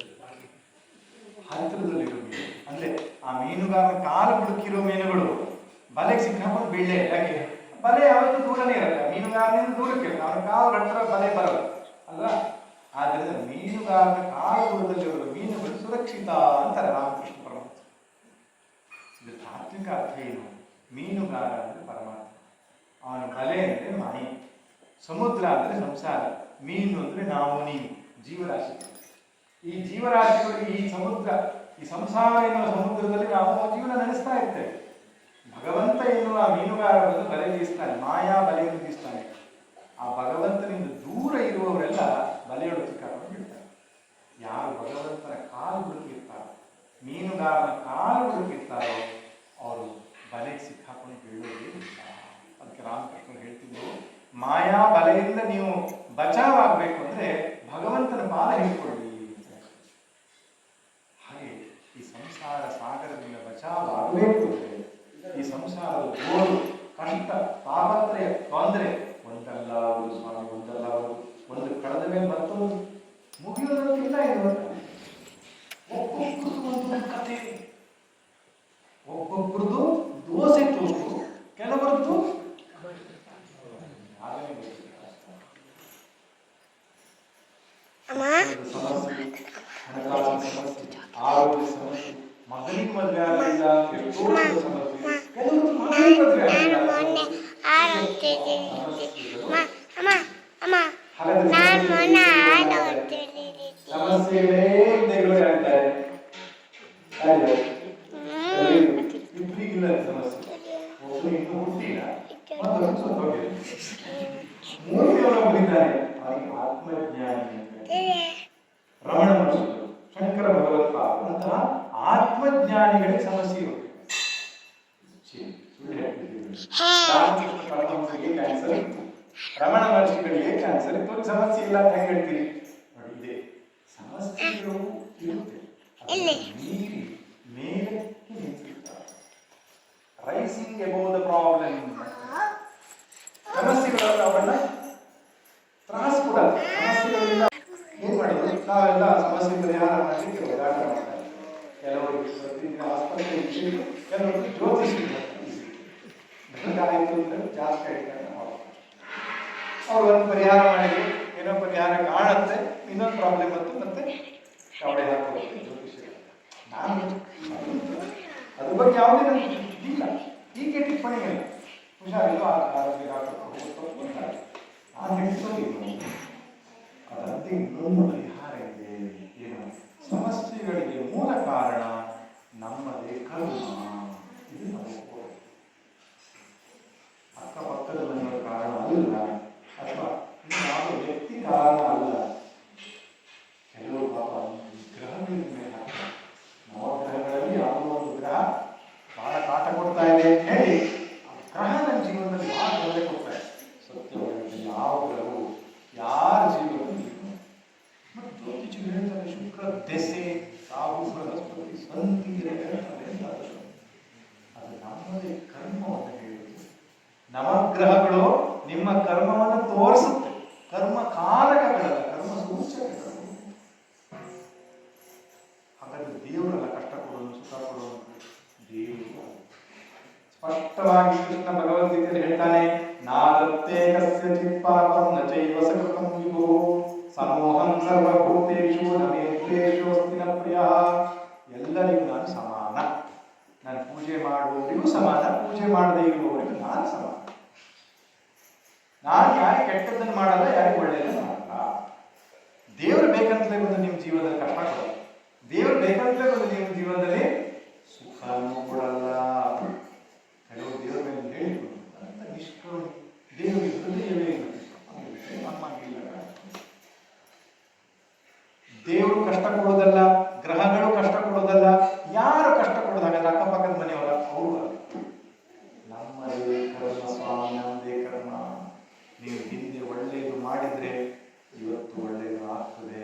ಹತ್ತಿರದಲ್ಲಿರೋ ಮೀನು, ಅಂದ್ರೆ ಆ ಮೀನುಗಾರನ ಕಾಲು ಹುಡುಕಿರೋ ಮೀನುಗಳು ಬಲೆಗೆ ಸಿಕ್ಕಾಕೊಂಡು ಬೀಳಲೇ. ಯಾಕೆ? ಬಲೆ ಯಾವತ್ತೂ ದೂರನೇ ಇರಲ್ಲ, ಮೀನುಗಾರನಿಂದ ದೂರಕ್ಕೆ ಇರಲ್ಲ, ಅವನ ಕಾಲು ಹತ್ತಿರ ಬಲೆ ಬರಲ್ಲ ಅಲ್ವಾ? ಆದ್ರಿಂದ ಮೀನುಗಾರನ ಕಾಲು ದೂರದಲ್ಲಿರುವ ಮೀನುಗಳು ಸುರಕ್ಷಿತ ಅಂತಾರೆ ರಾಮಕೃಷ್ಣ ಪರಮಹಂಸ. ಇದು ತಾತ್ವಿಕ ಅರ್ಥ ಏನು? ಮೀನುಗಾರ ಅಂದ್ರೆ ಪರಮಾತ್ಮ, ಅವನ ಬಲೆ ಅಂದ್ರೆ ಮಾಯಿ, ಸಮುದ್ರ ಅಂದ್ರೆ ಸಂಸಾರ, ಮೀನು ಅಂದ್ರೆ ನಾವು ನೀವು ಜೀವರಾಶಿ. ಈ ಜೀವರಾಶಿಗಳು ಈ ಸಮುದ್ರ, ಈ ಸಂಸಾರ ಎನ್ನುವ ಸಮುದ್ರದಲ್ಲಿ ನಾವು ಜೀವನ ನಡೆಸ್ತಾ ಇರ್ತೇವೆ. ಭಗವಂತ ಎನ್ನುವ ಮೀನುಗಾರರನ್ನು ಬಲೆ ಬೀಸ್ತಾನೆ, ಮಾಯಾ ಬಲೆಯನ್ನು ಬೀಸ್ತಾನೆ. ಆ ಭಗವಂತನಿಂದ ದೂರ ಇರುವವರೆಲ್ಲ ಬಲೆಯೊಳಗೆ ಸಿಕ್ಕಾಕೊಂಡು ಬಿಡ್ತಾರೆ. ಯಾರು ಭಗವಂತನ ಕಾಲು ಹುಡುಕಿರ್ತಾರೋ, ಮೀನುಗಾರನ ಕಾಲು ಹುಡುಕಿರ್ತಾರೋ ಅವರು ಬಲೆಗೆ ಸಿಕ್ಕಾಕೊಂಡು ಬೀಳೋದೇ ಇಲ್ಲ. ಅದಕ್ಕೆ ರಾಮಕೃಷ್ಣರು ಹೇಳ್ತಿದ್ರು, ಮಾಯಾ ಬಲೆಯಿಂದ ನೀವು ಬಚಾವಾಗಬೇಕು ಅಂದ್ರೆ ಭಗವಂತನ ಪಾದ ಹಿಡ್ಕೊಳ್ಳಿ. ಹಾಗೆ ಈ ಸಂಸಾರ ಸಾಗರದಿಂದ ಬಚಾವಾಗಬೇಕು ಅಂದ್ರೆ ಈ ಸಂಸಾರದ ಗೋಳು, ಕಷ್ಟ, ತಾಪತ್ರಯ, ತೊಂದರೆ ಒಂದಲ್ಲ ಒಂದು ಸ್ವಾಮಿ, ಒಂದಲ್ಲ ಒಂದು ಕಳೆದ ಮೇಲೆ ಮತ್ತೊಂದು ಮುಗಿಯೋದ್ರಲ್ಲಿಲ್ಲ. ಇದು ಒಬ್ಬೊಬ್ಬರದು ಒಂದು ಕಥೆ, ಒಬ್ಬೊಬ್ಬರದು ದೋಸೆ ತೋರು, ಕೆಲವರದ್ದು ಸಮಸ್ಯೆ, ಹಣಕಾಸಿನ ಸಮಸ್ಯೆ, ಆರೋಗ್ಯ ಸಮಸ್ಯೆ, ಮಗನಿಗೆ ಮದುವೆ ಆಗಲಿಲ್ಲ, ಎಷ್ಟೋ ಸಮಸ್ಯೆ, ಕೆಲವರು ಮಗನಿಗೆ ಮದುವೆ ಆಗಲಿಲ್ಲ. ಸಮಸ್ಯೆಗಳೇ ಇಲ್ಲದೆ ಆಗ್ತಾರೆ. ಇಬ್ಬರಿಗಿಲ್ಲ ಸಮಸ್ಯೆ, ಒಬ್ಬರು ಇನ್ನೂ ಹುಟ್ಟಿಲ್ಲ, ಮತ್ತೊಬ್ಬರು ಸ್ವಲ್ಪ ಹೋಗಿದೆ. ಮೂರನೇವನು ಬಂದಿದ್ದಾನೆ, ಅವನಿಗೆ ಆತ್ಮಜ್ಞಾನಿ. ರಮಣ ಮಹರ್ಷಿಗಳು, ಶಂಕರ ಭಗವತ್ಪಾದರು ಅಂತಹ ಆತ್ಮಜ್ಞಾನಿಗಳಿಗೆ ಸಮಸ್ಯೆ ಇರುತ್ತೆ. ರಾಮಕೃಷ್ಣ ಪರಮಹಂಸರಿಗೆ ಕ್ಯಾನ್ಸರ್ ಇತ್ತು, ರಮಣ ಮಹರ್ಷಿಗಳಿಗೆ ಕ್ಯಾನ್ಸರ್ ಇತ್ತು, ಸಮಸ್ಯೆ ಇಲ್ಲ ಅಂತ ಹೇಗೆ ಹೇಳ್ತೀರಿ? ನೋಡಿ, ಇದೆ ಸಮಸ್ಯೆಗಳು ಇರುತ್ತೆ, ಮೀರಿ ಮೇಲಕ್ಕೆ ನಿಂತಿರ್ತಾರೆ. Rising above the problem. ಸಮಸ್ಯೆಗಳು ಅವರನ್ನ ತ್ರಾಸ ಕೊಡಲ್ಲ. ಸಮಸ್ಯೆಗಳಿಲ್ಲ ಏನ್ ಮಾಡೋದು? ನಾವೆಲ್ಲ ಸಮಸ್ಯೆ ಪರಿಹಾರ ಮಾಡಲಿಕ್ಕೆ ಹೋರಾಟ ಮಾಡ್ತಾರೆ. ಕೆಲವರಿಗೆ ಪ್ರತಿದಿನ ಆಸ್ಪತ್ರೆ, ಕೆಲವರಿಗೆ ಜ್ಯೋತಿಷಿ ಆಯಿತು ಅಂದ್ರೆ ಜಾಸ್ತಿ ಆಯ್ತು. ಅವ್ರು ಒಂದು ಪರಿಹಾರ ಮಾಡಿದ್ರು, ಏನೋ ಪರಿಹಾರ ಕಾಣುತ್ತೆ, ಇನ್ನೊಂದು ಪ್ರಾಬ್ಲಮ್ ಬಂತು, ಮತ್ತೆ ಕವಡೆ ಹಾಕೋದು ಜ್ಯೋತಿಷ. ನಾನು ಅದ್ರ ಬಗ್ಗೆ ಯಾವುದೇ ಇಲ್ಲ, ಹೀಗೆ ಟಿಪ್ಪಣಿಗಳಿಲ್ಲ. ಹುಷಾರಿಲ್ಲ, ಆರೋಗ್ಯ ಹಾಕೋದು ನಾನು ಹೇಳ್ತೀನಿ. ಅದಂತೆ ಇನ್ನೊಂದು ಪರಿಹಾರ ಇದೆ. ಏನು? ಸಮಸ್ಯೆಗಳಿಗೆ ಮೂಲ ಕಾರಣ ನಮ್ಮದೇ ಕರ್ಮ. ಇದು ನಾವು ಅಕ್ಕಪಕ್ಕದ ಮನೆಯ ಕಾರಣ ಅಲ್ಲ, ಅಥವಾ ಯಾವ ವ್ಯಕ್ತಿ ಕಾರಣ ಅಲ್ಲ. ಕೆಲವು ಪಾಪ ಗ್ರಹಗಳ ಮೇಲೆ ಹಾಕ್ತಾರೆ. ನವಗ್ರಹಗಳಲ್ಲಿ ಯಾವುದೋ ಒಂದು ಗ್ರಹ ಬಹಳ ಕಾಟ ಕೊಡ್ತಾ ಇದೆ ಅಂತ ಹೇಳಿ ಆ ಗ್ರಹ ನನ್ನ ಜೀವನದಲ್ಲಿ ಬಹಳ ತೊಂದರೆ ಕೊಡ್ತಾ ಇದೆ. ಸತ್ಯವಾಗಿ ಯಾವ ಗ್ರಹವು ಯಾರ ಜೀವನದಲ್ಲಿ ಮತ್ತು ಜ್ಯೋತಿಷಿಗಳು ಹೇಳ್ತಾರೆ, ಶುಕ್ರ ದೆಸೆ, ರಾಹು ಬೃಹಸ್ಪತಿ ಸಂಧಿ ಹೇಳ್ತಾರೆ. ಅದು ನಮ್ಮದೇ ಕರ್ಮವನ್ನು ಹೇಳುವುದು. ನವಗ್ರಹಗಳು ನಿಮ್ಮ ಕರ್ಮವನ್ನು ತೋರಿಸುತ್ತೆ. ಕರ್ಮ ಕಾರಕಗಳಲ್ಲ, ಕರ್ಮ ಸೂಚಕಗಳು. ಹಾಗಾದ್ರೆ ದೇವರಲ್ಲ ಕಷ್ಟ ಕೊಡೋದು, ಸುಖ ಕೊಡೋದು, ದೇವರು. ಸ್ಪಷ್ಟವಾಗಿ ಕೃಷ್ಣ ಭಗವದ್ಗೀತೆಯಲ್ಲಿ ಹೇಳ್ತಾನೆ, ನಾದತ್ತೇ ಕಸ್ಯಚಿತ್ ಪಾಪಂ ನ ಚೈವ ಸಕೃತಂ ವಿಭೋ ಸಮೋಹಂ ಸರ್ವಭೂತೇಷು ನ ಮೇ ದ್ವೇಷೋ ಅಸ್ತಿ ನ ಪ್ರಿಯಃ. ಎಲ್ಲರಿಗೂ ನಾನು ಸಮಾನ. ನಾನು ಪೂಜೆ ಮಾಡುವವರಿಗೂ ಸಮಾನ, ಪೂಜೆ ಮಾಡದೇ ಇರುವವರಿಗೂ ನಾನು ಸಮಾನ. ನಾನು ಯಾರಿಗೆ ಕೆಟ್ಟದ್ದನ್ನು ಮಾಡಲ್ಲ, ಯಾರಿಗೆ ಒಳ್ಳೆಯದನ್ನು ಮಾಡಲ್ಲ. ದೇವರು ಬೇಕಂತಲೇ ಬಂದು ನಿಮ್ಮ ಜೀವನದಲ್ಲಿ ಕಷ್ಟ ಕೊಡಲ್ಲ. ದೇವರು ಬೇಕಂತಲೇ ಬಂದು ನಿಮ್ಮ ಜೀವನದಲ್ಲಿ ಸುಖನೂ ಕೊಡಲ್ಲ. ಕೆಲವು ದೇವರ ಮೇಲೆ ಹೇಳಿದ್ರು ಅಂತ ನಿಷ್ಕರು ದೇವರಿಗೆ ಹೃದಯವೇ ಇಲ್ಲ. ದೇವರು ಕಷ್ಟ ಕೊಡೋದಲ್ಲ, ಗ್ರಹಗಳು ಕಷ್ಟ ಕೊಡೋದಲ್ಲ. ಯಾರು ಕಷ್ಟ ಕೊಡೋದು? ಹಾಗಾದ್ರೆ ಅಕ್ಕಪಕ್ಕದ ಮನೆಯವರ ಅವರು ನಮ್ಮದೇ ಕರ್ಮ ಸ್ವಾಮಿ, ನಮ್ಮದೇ ಕರ್ಮ. ನೀವು ಹಿಂದೆ ಒಳ್ಳೆಯದು ಮಾಡಿದ್ರೆ ಇವತ್ತು ಒಳ್ಳೆಯದು ಆಗ್ತದೆ,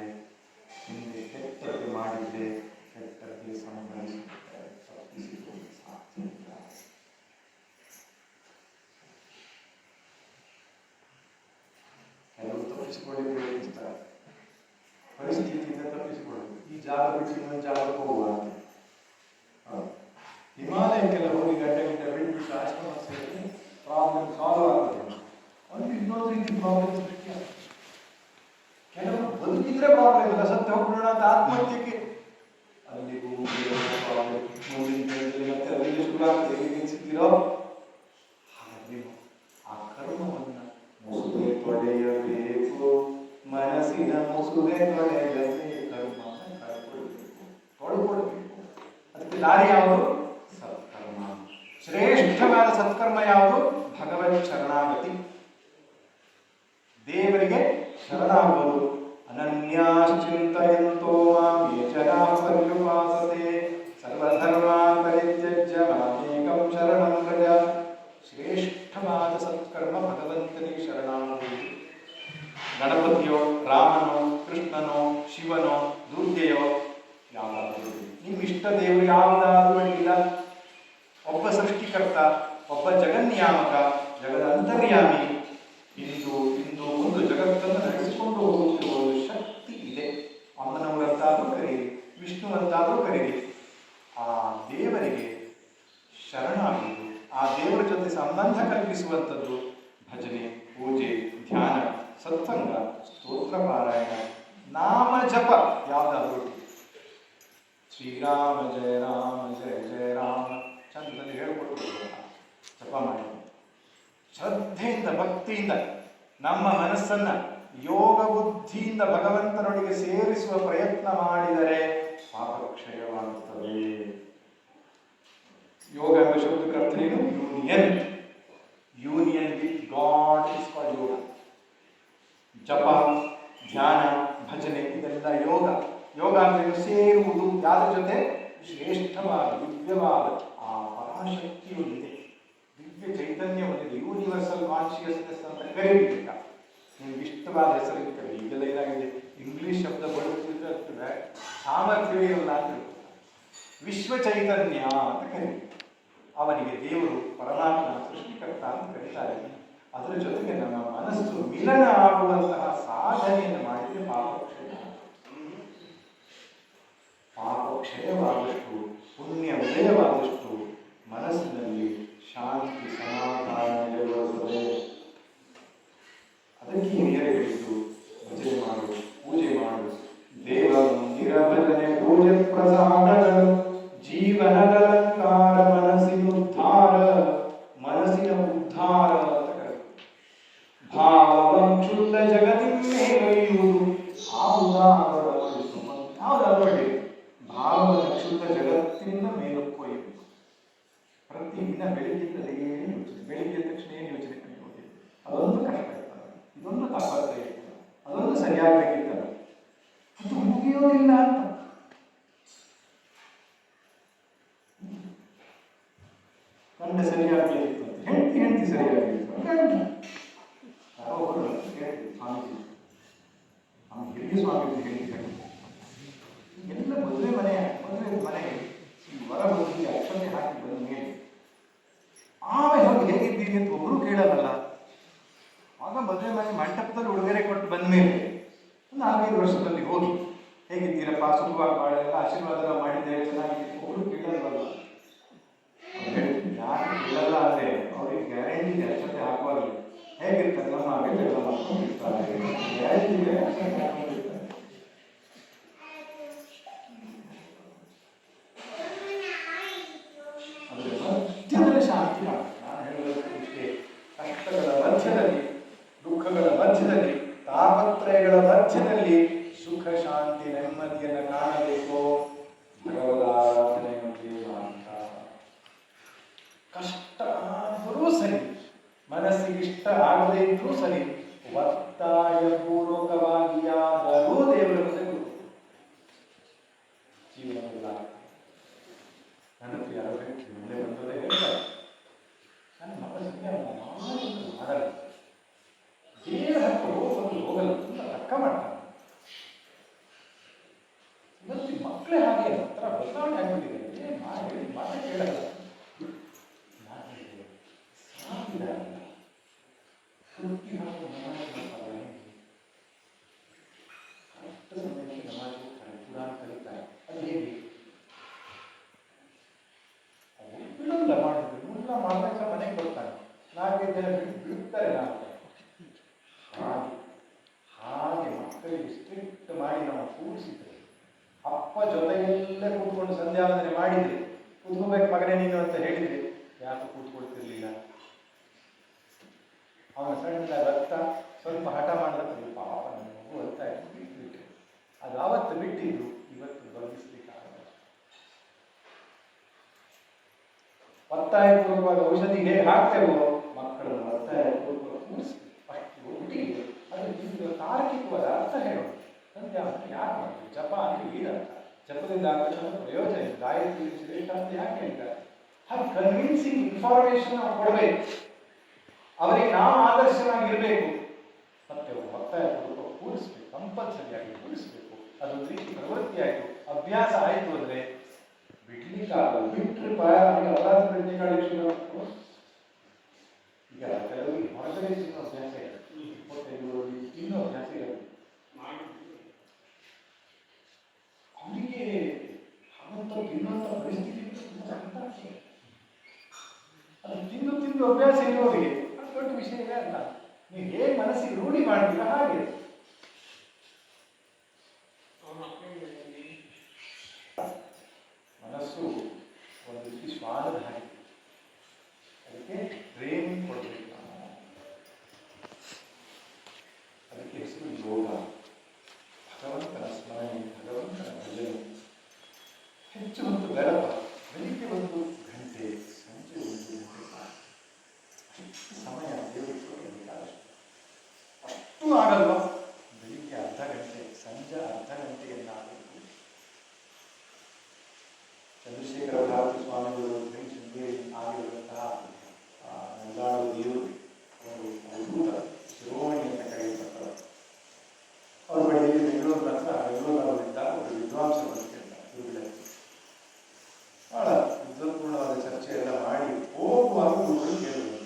ಹಿಂದೆ ಕೆಟ್ಟದ್ದು ಮಾಡಿದ್ರೆ ಕೆಟ್ಟದ್ದೇ ಸಂಭವಿಸುತ್ತೆ. ತಪ್ಪಿಸಿಕೊಳ್ಳಲು ಸಾಧ್ಯ ಇಲ್ಲ. ಕೆಲವು ತಪ್ಪಿಸಿಕೊಳ್ಳಿ ಪ್ರಯತ್ನಿಸ್ತಾರೆ, ಪರಿಸ್ಥಿತಿಯಿಂದ ತಪ್ಪಿಸಿಕೊಳ್ಳಬೇಕು. ಈ ಜಾಗ ಬಿಟ್ಟು ಇನ್ನೊಂದು ಜಾಗಕ್ಕೆ ಹೋಗುವ ಅಂತ. ಹಿಮಾಲಯಕ್ಕೆಲ್ಲ ಹೋಗಿ ಗಂಟೆ ಬಿಟ್ಟು ಆಶ್ರಮ ಸೇರಿ ಪ್ರಾಬ್ಲಮ್ ಸಾಲ್ವ್ ಆಗ್ತದೆ. ಒಂದು ಇನ್ನೊಂದು ರೀತಿ ಪ್ರಾಬ್ಲಮ್ ಸೃಷ್ಟಿ ಆಗ್ತದೆ. ಕೆಲವರು ಬದುಕಿದ್ರೆ ಪ್ರಾಬ್ಲಮ್ ಇಲ್ಲ, ಸತ್ತು ಹೋಗ್ಬಿಡೋಣ ಅಂತ ಆತ್ಮಹತ್ಯೆಗೆ ಅಲ್ಲಿಗೂ ಪ್ರಾಬ್ಲಮ್. ಮತ್ತೆ ಅಲ್ಲಿ ಶುರು ಆಗ್ತದೆ, ಹೇಗೆ ನಿಲ್ಸಿದ್ದೀರೋ ಹಾಗೆ ಆ ಕರ್ಮವನ್ನು ಮುಸುಗೆ ತೊಳೆಯಬೇಕು. ಮನಸ್ಸಿನ ಮುಸುಗೆ ತೊಳೆಯಲೇ ಕರ್ಮವನ್ನು ಕಳ್ಕೊಳ್ಬೇಕು, ತೊಳ್ಕೊಳ್ಬೇಕು. ಅದಕ್ಕೆ ದಾರಿ ಯಾವುದು? ಸತ್ಕರ್ಮ. ಶ್ರೇಷ್ಠವಾದ ಸತ್ಕರ್ಮ ಯಾವುದು? ಭಗವತ್ ಶರಣಾಗತಿ, ದೇವರಿಗೆ ಶರಣಾಗುವುದು. ಅನನ್ಯಾಶ್ಚಿಂತಯಂತೋ ಮಾಂ ಯೇ ಜನಾಃ ಪರ್ಯುಪಾಸತೆ ಸರ್ವಧರ್ಮಾನ್ ಪರಿತ್ಯಜ್ಯ ಮಾಮೇಕಂ ಶರಣಂ ವ್ರಜ. ಶ್ರೇಷ್ಠವಾದ ಸತ್ಕರ್ಮ ಭಗವಂತನಿಗೆ ಶರಣಾಗುವುದು. ಗಣಪತಿಯೋ, ರಾಮನೋ, ಕೃಷ್ಣನೋ, ಶಿವನೋ, ದುರ್ಗೆಯೋ ಯಾವುದಾದರೂ ನಿಮ್ಮ ಇಷ್ಟ ದೇವರು ಯಾವುದಾದ್ರೂ ಅಡ್ಡಿಲ್ಲ. ಒಬ್ಬ ಸೃಷ್ಟಿಕರ್ತ, ಒಬ್ಬ ಜಗನ್ನಿಯಾಮಕ, ಜಗದ ಅಂತರ್ಯಾಮಿ. ಇಂದು ಒಂದು ಜಗತ್ತನ್ನು ನಡೆಸಿಕೊಂಡು ಹೋಗುತ್ತಿರುವ ಒಂದು ಶಕ್ತಿ ಇದೆ. ಅಮ್ಮನವರಂತಾದರೂ ಕರೀರಿ, ವಿಷ್ಣುವಂತಾದರೂ ಕರೀರಿ. ಆ ದೇವರಿಗೆ ಶರಣಾಗುವುದು, ಆ ದೇವರ ಜೊತೆ ಸಂಬಂಧ ಕಲ್ಪಿಸುವಂಥದ್ದು ಭಜನೆ, ಪೂಜೆ, ಧ್ಯಾನ, ಸತ್ಸಂಗ, ಸ್ತೋತ್ರ ಪಾರಾಯಣ, ನಾಮ ಜಪ. ಯಾವುದಾದ್ರೂ ಶ್ರೀರಾಮ ಜಯ ರಾಮ ಜಯ ಜಯ ರಾಮ ಚಂದ್ರನಲ್ಲಿ ಹೇಳ್ಕೊಟ್ಟು ಜಪ ಮಾಡಿ ಶ್ರದ್ಧೆಯಿಂದ ಭಕ್ತಿಯಿಂದ ನಮ್ಮ ಮನಸ್ಸನ್ನ ಯೋಗ ಬುದ್ಧಿಯಿಂದ ಭಗವಂತನೊಳಗೆ ಸೇರಿಸುವ ಪ್ರಯತ್ನ ಮಾಡಿದರೆ ಪಾಪಕ್ಷಯವಾಗುತ್ತದೆ. ಯೋಗ ಎಂಬ ಶಬ್ದಕ್ಕೆ ಅರ್ಥ ಏನು? Union. Union with God is called yoga. ಜಪ, ಧ್ಯಾನ, ಭಜನೆ ಇದೆಲ್ಲ ಯೋಗ. ಯೋಗ ಅಂದ್ರೆ ಸೇರುವುದು ಯಾರ ಜೊತೆ? ಶ್ರೇಷ್ಠವಾದ ದಿವ್ಯವಾದ ಆ ಪರಾಶಕ್ತಿಯೊಂದಿದೆ, ದಿವ್ಯ ಚೈತನ್ಯವೊಂದಿದೆ. ಯೂನಿವರ್ಸಲ್ ಕಾನ್ಶಿಯಸ್ನೆಸ್ ಅಂತ ಕರೀಬೇಕ. ನಿಮ್ಗೆ ಇಷ್ಟವಾದ ಹೆಸರು ಕರೀ. ಈಗೆಲ್ಲ ಏನಾಗಿದೆ, ಇಂಗ್ಲಿಷ್ ಶಬ್ದ ಬಳಸುತ್ತಿದ್ರೆ ಸಾಮರ್ಥ್ಯವೇ ಇಲ್ಲ ಅಂತ. ವಿಶ್ವ ಚೈತನ್ಯ ಅಂತ ಕರೀಬೇಕು. ಅವನಿಗೆ ದೇವರು ಪರಮಾತ್ಮ ಸೃಷ್ಟಿಕರ್ತ ಅಂತ ಕರೀತಾರೆ. ಅದರ ಜೊತೆಗೆ ನಮ್ಮ ಮನಸ್ಸು ಮಿಲನ ಆಗುವಂತಹ ಸಾಧನೆಯನ್ನು ಮಾಡಿದ್ರೆ ಪಾಪಕ್ಷಯವಾದಷ್ಟು, ಪುಣ್ಯ ಉದಯವಾದಷ್ಟು ಮನಸ್ಸಿನಲ್ಲಿ ಶಾಂತಿ ಸಮಾಧಾನ ನೆಲೆಗೊಳ್ಳುತ್ತದೆ. ಅದಕ್ಕೆ ಹಿರಿಯರು ಹೇಳಿದ್ದು ಭಜನೆ ಮಾಡು, ಪೂಜೆ ಮಾಡು. ದೇವ ಮಂದಿರ ಭಜನೆ ಪೂಜೆ ಪ್ರಸಾದಗಳು ಜೀವನದಲಂಕಾರ, ಮನಸ್ಸಿನ ಉದ್ಧಾರ, ಮನಸ್ಸಿನ ಉದ್ಧಾರ ಅಂತ ಕರೆ. ಭಾವವಂಶುದ್ಧ ಜಗತ್ತಿನ್ಮೇಲೊಯ್ಯುವುದು ಯಾವುದಾದ್ರೊಳ್ಳೆ ಭಾವವನ್ನು ಶುದ್ಧ ಜಗತ್ತಿನಿಂದ ಮೇಲೊಕ್ಕೊಯ್ಯುವುದು. ಪ್ರತಿದಿನ ಬೆಳಿಗ್ಗೆಯಿಂದ ಯೋಚನೆ, ಬೆಳಿಗ್ಗೆ ತಕ್ಷಣ ಏನು ಯೋಚನೆ ಕಲಿಯೋದು? ಅದೊಂದು ಕಷ್ಟ ಇರ್ತದೆ, ಇದೊಂದು ತಪ್ಪತ್ತೆ ಇರ್ತದೆ, ಅದೊಂದು ಸರಿಯಾಗಬೇಕಿರ್ತದೆ, ಅದು ಮುಗಿಯೋದಿಲ್ಲ ಅಂತ. ಗಂಡ ಸರಿಯಾಗಬೇಕಿತ್ತು ಅಂತ ಹೆಂಡತಿ ಸರಿಯಾಗಬೇಕಿತ್ತು ಸ್ವಾಮೀಜಿ, ನಮ್ಮ ಹಿರಿಯ ಸ್ವಾಮಿ ಹೇಳ್ತಾರೆ, ಎಲ್ಲ ಮದುವೆ ಮನೆಗೆ ಈ ಹೊರ ಬಂದು ಅಕ್ಷತೆ ಹಾಕಿ ಬಂದ ಮೇಲೆ ಆಮೇಲೆ ಅವ್ರು ಹೇಗಿದ್ದೀರಿ ಅಂತ ಒಬ್ಬರು ಕೇಳಲ್ಲ. ಆಗ ಮದುವೆ ಮನೆ ಮಂಟಪದಲ್ಲಿ ಉಡುಗೊರೆ ಕೊಟ್ಟು ಬಂದ ಮೇಲೆ ಒಂದು 4-5 ವರ್ಷದಲ್ಲಿ ಹೋಗಿ ಹೇಗಿದ್ದೀರಪ್ಪ, ಸುಖವಾಗಿ ಮಾಡಲ್ಲ, ಆಶೀರ್ವಾದ ಮಾಡಿದ್ದೇವೆ, ಚೆನ್ನಾಗಿದೆ, ಒಬ್ಬರು ಕೇಳಲ್ವಲ್ಲ. ಯಾರು ಕೇಳಲ್ಲ ಅಂದ್ರೆ ಅವ್ರಿಗೆ ಗ್ಯಾರಂಟಿ ಅಕ್ಷತೆ ಹಾಕುವಾಗ ಹೇಗಿರ್ತಾರೆ, ನಮ್ಮ ಅಗತ್ಯಗಳ ಮಾಡ್ಕೊಂಡಿರ್ತಾರೆ, ಗ್ಯಾರಂಟಿ ಹಾಕೊಂಡಿರ್ತಾರೆ. ಮಧ್ಯದಲ್ಲಿ ಶಾಂತಿ ನಾನು ಹೇಳೋದಕ್ಕೆ ಇಷ್ಟೇ. ಕಷ್ಟಗಳ ಮಧ್ಯದಲ್ಲಿ, ದುಃಖಗಳ ಮಧ್ಯದಲ್ಲಿ, ತಾಪತ್ರಯಗಳ ಮಧ್ಯದಲ್ಲಿ ಸುಖ ಶಾಂತಿ ನೆಮ್ಮದಿಯನ್ನು ಕಾಣಬೇಕು. ಭಗವದಾರಾಧನೆಯಲ್ಲಿ ಅಂತ ಕಷ್ಟ ಆದರೂ ಸರಿ, ಮನಸ್ಸಿಗಿಷ್ಟ ಆಗದೇ ಇದ್ರೂ ಸರಿ, ಒತ್ತಾಯ ಪೂರ್ವಕವಾಗಿಯಾದರೂ ದೇವರ ಮುಂದೆ ಜೀವನವಿಲ್ಲ. ನನ್ನ ಯಾರೋ ಮುಂದೆ ಬಂದವರೇ ಹೇಳ್ತಾರೆ, ನನ್ನ ಮನಸ್ಸಿಗೆ ಮಾಡಲ್ಲ, ದೇವರ ಹತ್ರ ಹೋಗಲ್ಲ, ತುಂಬ ತಕ್ಕ ಮಾಡ್ತಾನೆ. ಇವತ್ತು ಮಕ್ಕಳೇ ಹಾಗೆ ಹತ್ರ ಬದಲಾವಣೆ ಆಗಿಬಿಟ್ಟಿದೆ, ಮಾತು ಕೇಳಲ್ಲ. ಮನೆಗೆ ಬರ್ತಾನೆ, 4-5 ಜನ ಬಿಡ್ತಾರೆ. ಹಾಗೆ ಮಕ್ಕಳಿಗೆ ಸ್ಟ್ರಿಕ್ಟ್ ಮಾಡಿ ನಾವು ಕೂಡಿಸಿದ್ರೆ, ಅಪ್ಪ ಜೊತೆಯಲ್ಲೇ ಕೂತ್ಕೊಂಡು ಸಂಧ್ಯಾವಂದನೆ ಮಾಡಿದ್ರೆ, ಕೂತ್ಕೋಬೇಕು ಮಗನೇ ನೀನು ಅಂತ ಹೇಳಿದ್ರೆ ಯಾಕೆ ಕೂತ್ಕೊಳ್ತಿರ್ಲಿಲ್ಲ. ಅವನ ಸಣ್ಣ ರಕ್ತ ಸ್ವಲ್ಪ ಹಠ ಮಾಡಿದ್ರೆ ಪಾಪ ನನ್ನ ಮಗು ಅಂತ ಬಿಟ್ಟು ಅದು ಆವತ್ತು ಬಿಟ್ಟಿದ್ದು ಇವತ್ತು ಬದುಕಿಸ್ಲಿಕ್ಕಾಗಲ್ಲ. ಒತ್ತಾಯಪೂರ್ವಕವಾದ ಔಷಧಿ ಹೇಗೆ ಹಾಕ್ತೇವೋ ಮಕ್ಕಳನ್ನು ಒತ್ತಾಯಪೂರ್ವಕ ಕೂಡಿಸ್ಬೇಕು. ಅಷ್ಟು ಒಟ್ಟಿಗೆ ಅದು ತಾರ್ಕಿಕವಾದ ಅರ್ಥ ಹೇಳೋದು. ಸಂಧ್ಯಾವಂದನೆ ಯಾಕೆ ಮಾಡ್ತೀವಿ? ಜಪ ಅಂದ್ರೆ ಈಡರ್ಥ, ಜಪದಿಂದ ಆಗೋ ಪ್ರಯೋಜನ ಇದೆ. ಗಾಯತ್ರಿ ಶ್ರೇಷ್ಠ ಅಂತ ಯಾಕೆ ಹೇಳ್ತಾರೆ? ಹಾಗೆ ಕನ್ವಿನ್ಸಿಂಗ್ ಇನ್ಫಾರ್ಮೇಶನ್ ನಾವು ಕೊಡಬೇಕು, ಅವರಿಗೆ ನಾವು ಆದರ್ಶವಾಗಿರಬೇಕು. ಮತ್ತೆ ಒತ್ತಾಯಪೂರ್ವಕ ಕೂಡಿಸ್ಬೇಕು, ಕಂಪಲ್ಸರಿಯಾಗಿ ಕೂಡಿಸ್ಬೇಕು. ಅದೊಂದು ರೀತಿ ಪ್ರವೃತ್ತಿ ಆಯಿತು, ಅಭ್ಯಾಸ ಆಯಿತು ಅಂದರೆ ಬಿಡ್ಲಿಕ್ಕಾಗಲ್ಲ. ಬಿಟ್ಟರೆ ಅವರಾದ ಪ್ರಜ್ಞೆಗಳು ಈಗ ಕೆಲವರಿಗೆ ಹೊರಗಡೆ ತಿನ್ನೋ ಅಭ್ಯಾಸ ಇದೆ, 25 ತಿನ್ನೋ ಅಭ್ಯಾಸ ಇರೋದು. ಅವರಿಗೆ ಹಾಗಂತ ತಿನ್ನುವಂಥ ಪರಿಸ್ಥಿತಿ ಅದು ತಿಂದು ಅಭ್ಯಾಸ ಇರೋರಿಗೆ ಅದು ದೊಡ್ಡ ವಿಷಯವೇ ಅಲ್ಲ. ನೀವು ಹೇಗೆ ಮನಸ್ಸಿಗೆ ರೂಢಿ ಮಾಡ್ತೀರಾ ಹಾಗೆ. ಮನಸ್ಸು ಒಂದು ರೀತಿ ಶ್ವಾನದ ಹಾಗೆ, ಅದಕ್ಕೆ ಟ್ರೈನಿಂಗ್ ಕೊಡಬೇಕು. ಅದಕ್ಕೆ ಹೆಸರು ಹೆಚ್ಚು ಹೊತ್ತು ಬೇಡಪ್ಪ, ಬೆಳಿಗ್ಗೆ 1 ಗಂಟೆ, ಸಂಜೆ 1 ಗಂಟೆ ಸಾಕು. ಅಷ್ಟು ಸಮಯ ದೇವರಿಗೆ ಕೊಡಬೇಕಾದಷ್ಟು. ಅಷ್ಟು ಆಗಲ್ವಾ? ಬೆಳಿಗ್ಗೆ ಅರ್ಧ ಗಂಟೆ, ಸಂಜೆ ಅರ್ಧ ಗಂಟೆಯನ್ನಾಗಬೇಕು. ಚಂದ್ರಶೇಖರ ಭಾರತಿ ಸ್ವಾಮಿಗಳು ಶೃಂಗೇರಿ ಆಗಿರುವಂತಹ ನಂದಾಳು ದೇವರು ಅವರು ಅದ್ಭುತ ಶಿರೋಮಣಿ ಅಂತ ಕರೆಯಲ್ಪಟ್ಟರು. ಅವ್ರ ಬಳಿಯಲ್ಲಿ ಬೆಂಗಳೂರಿನವರಿದ್ದಾಗ ಒಂದು ವಿದ್ವಾಂಸರು ಕೇಳ್ತಾರೆ, ಬಹಳ ವಿದ್ವತ್ಪೂರ್ಣವಾದ ಚರ್ಚೆ ಎಲ್ಲ ಮಾಡಿ ಹೋಗುವಾಗ ಗುರುಗಳು ಕೇಳಿದ್ರು,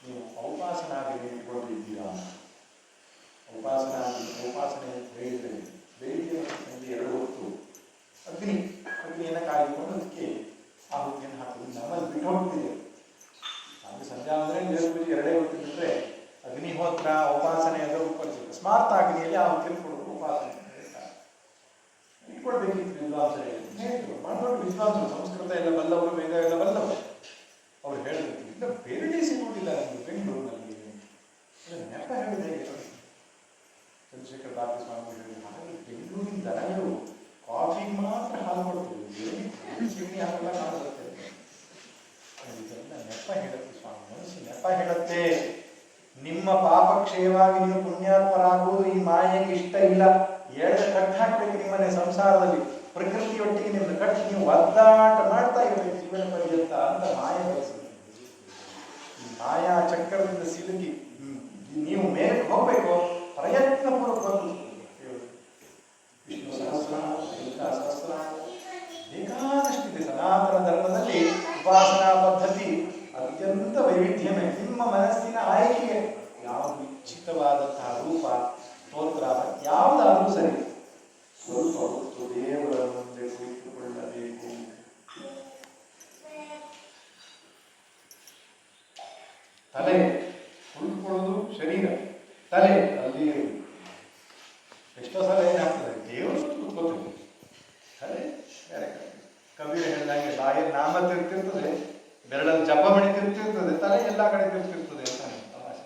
ನೀವು ಔಪಾಸನಾಗಿ ಇಟ್ಕೊಂಡಿದ್ದೀರಾ? ಉಪಾಸನೆ ಹೇಳಿದ್ರೆ ಬೆಳಿಗ್ಗೆ ಮತ್ತು ಸಂಜೆ 2 ಹೊತ್ತು ಅಗ್ನಿಯನ್ನು ಕಾಯ್ದುಕೊಂಡು ಅದಕ್ಕೆ ಆಹುತಿಯನ್ನು ಹಾಕೋದು ನಮ್ಮಲ್ಲಿ ಬಿಟ್ಟು ಹೋಗ್ತಿದೆ. ಅದು ಸಂಜೆ ಅಂದರೆ ದೇವ್ರ ಪೂಜೆ 2 ಹೊತ್ತು ಬಿಟ್ಟರೆ ಅಗ್ನಿಹೋತ್ರ ಉಪಾಸನೆ ಎಲ್ಲ ಉಪರಿಸುತ್ತೆ. ಸ್ಮಾರ್ತ ಅಗ್ನಿಯಲ್ಲಿ ಆಹುತಿಯನ್ನು ಕೊಡೋದು ಉಪಾಸನೆ ಇಟ್ಕೊಳ್ಬೇಕಿತ್ತು. ವಿದ್ವಾಂಸರೇ ಹೇಳಿದ್ರು, ಮಾಡಿದವರು ವಿದ್ವಾಂಸರು, ಸಂಸ್ಕೃತ ಎಲ್ಲ ಬಲ್ಲವರು, ವೇದ ಎಲ್ಲ ಬಲ್ಲವರು. ಅವ್ರು ಹೇಳಬೇಕು, ಇಲ್ಲ ಬೇರೆಡೆ ಸಿಗುವುದಿಲ್ಲ ನಿಮಗೆ ಬೆಂಗಳೂರಿನಲ್ಲಿ. ನೆಪ ಹೇಳಿದೆ ಚಂದ್ರಶೇಖರ ಭಾರತಿ ಸ್ವಾಮಿ ಹೇಳಿದ್ರು, ಹಾಗೆ ಬೆಂಗಳೂರಿನ ದನಗಳು ಕಾಫಿಗೆ ಮಾತ್ರ ಹಾಲು ಕೊಡ್ತೀವಿ, ಸಿಗಣಿ ಹಾಗೆಲ್ಲ ಕಾಣುತ್ತೆ. ಇದೆಲ್ಲ ನೆಪ ಹೇಳುತ್ತೆ ಸ್ವಾಮಿ, ಮನಸ್ಸು ನೆಪ ಹೇಳುತ್ತೆ. ನಿಮ್ಮ ಪಾಪ ಕ್ಷಯವಾಗಿ ನೀವು ಪುಣ್ಯಾತ್ಮರಾಗುವುದು ಈ ಮಾಯೆಗೆ ಇಷ್ಟ ಇಲ್ಲ. ಕಟ್ಟಿ ಹಾಕ್ಬೇಕು ನಿಮ್ಮನೆ ಸಂಸಾರದಲ್ಲಿ, ಪ್ರಕೃತಿಯೊಟ್ಟಿಗೆ ನಿಮ್ಮನ್ನು ಕಟ್ಟಿ ನೀವು ಒದ್ದಾಟ ಮಾಡ್ತಾ ಇರಬೇಕು ಜೀವನ ಪರ್ಯಂತ ಅಂತ ಮಾಯ ಬಯಸುತ್ತೆ. ಈ ಮಾಯಾ ಚಕ್ರದಿಂದ ಸಿಲುಕಿ ನೀವು ಮೇಲೆ ಹೋಗ್ಬೇಕು, ಪ್ರಯತ್ನ ಪೂರ್ವಕವಾಗಿ ವಿಷ್ಣು ಸಹಸ್ರನಾಮ, ಲಲಿತಾ ಸಹಸ್ರನಾಮ ಬೇಕಾದಷ್ಟಿದೆ. ಸನಾತನ ಧರ್ಮದಲ್ಲಿ ಉಪಾಸನಾ ಪದ್ಧತಿ ಅತ್ಯಂತ ವೈವಿಧ್ಯಮಯ. ನಿಮ್ಮ ಮನಸ್ಸಿನ ಆಯ್ಕೆಗೆ ಯಾವುದು ಇಚ್ಛಿತವಾದಂತಹ ರೂಪ ಸ್ತೋತ್ರ ಯಾವುದಾದ್ರೂ ಸರಿ, ಸ್ವಲ್ಪ ಹೊತ್ತು ದೇವರ ಮುಂದೆ ಕುಳಿತುಕೊಳ್ಳಬೇಕು. ತಲೆ ಕುಳಿತುಕೊಳ್ಳೋದು ಶರೀರ, ತಲೆ ಅಲ್ಲಿ ಎಷ್ಟೋ ಸಲ ಏನಾಗ್ತದೆ, ದೇವರು ಕೂತ್ಕೋತೀವಿ, ತಲೆ ಬೇರೆ ಕಡೆ. ಕಬೀರ ಹೇಳಿದಂಗೆ ಬಾಯಲ್ಲಿ ನಾಮ ತಿರ್ತಿರ್ತದೆ, ಬೆರಳಲ್ಲಿ ಜಪ ಮಣಿ ತಿರ್ತಿರ್ತದೆ, ತಲೆ ಎಲ್ಲ ಕಡೆ ತಿರ್ತಿರ್ತದೆ ಅಂತ ತಮಾಷೆ.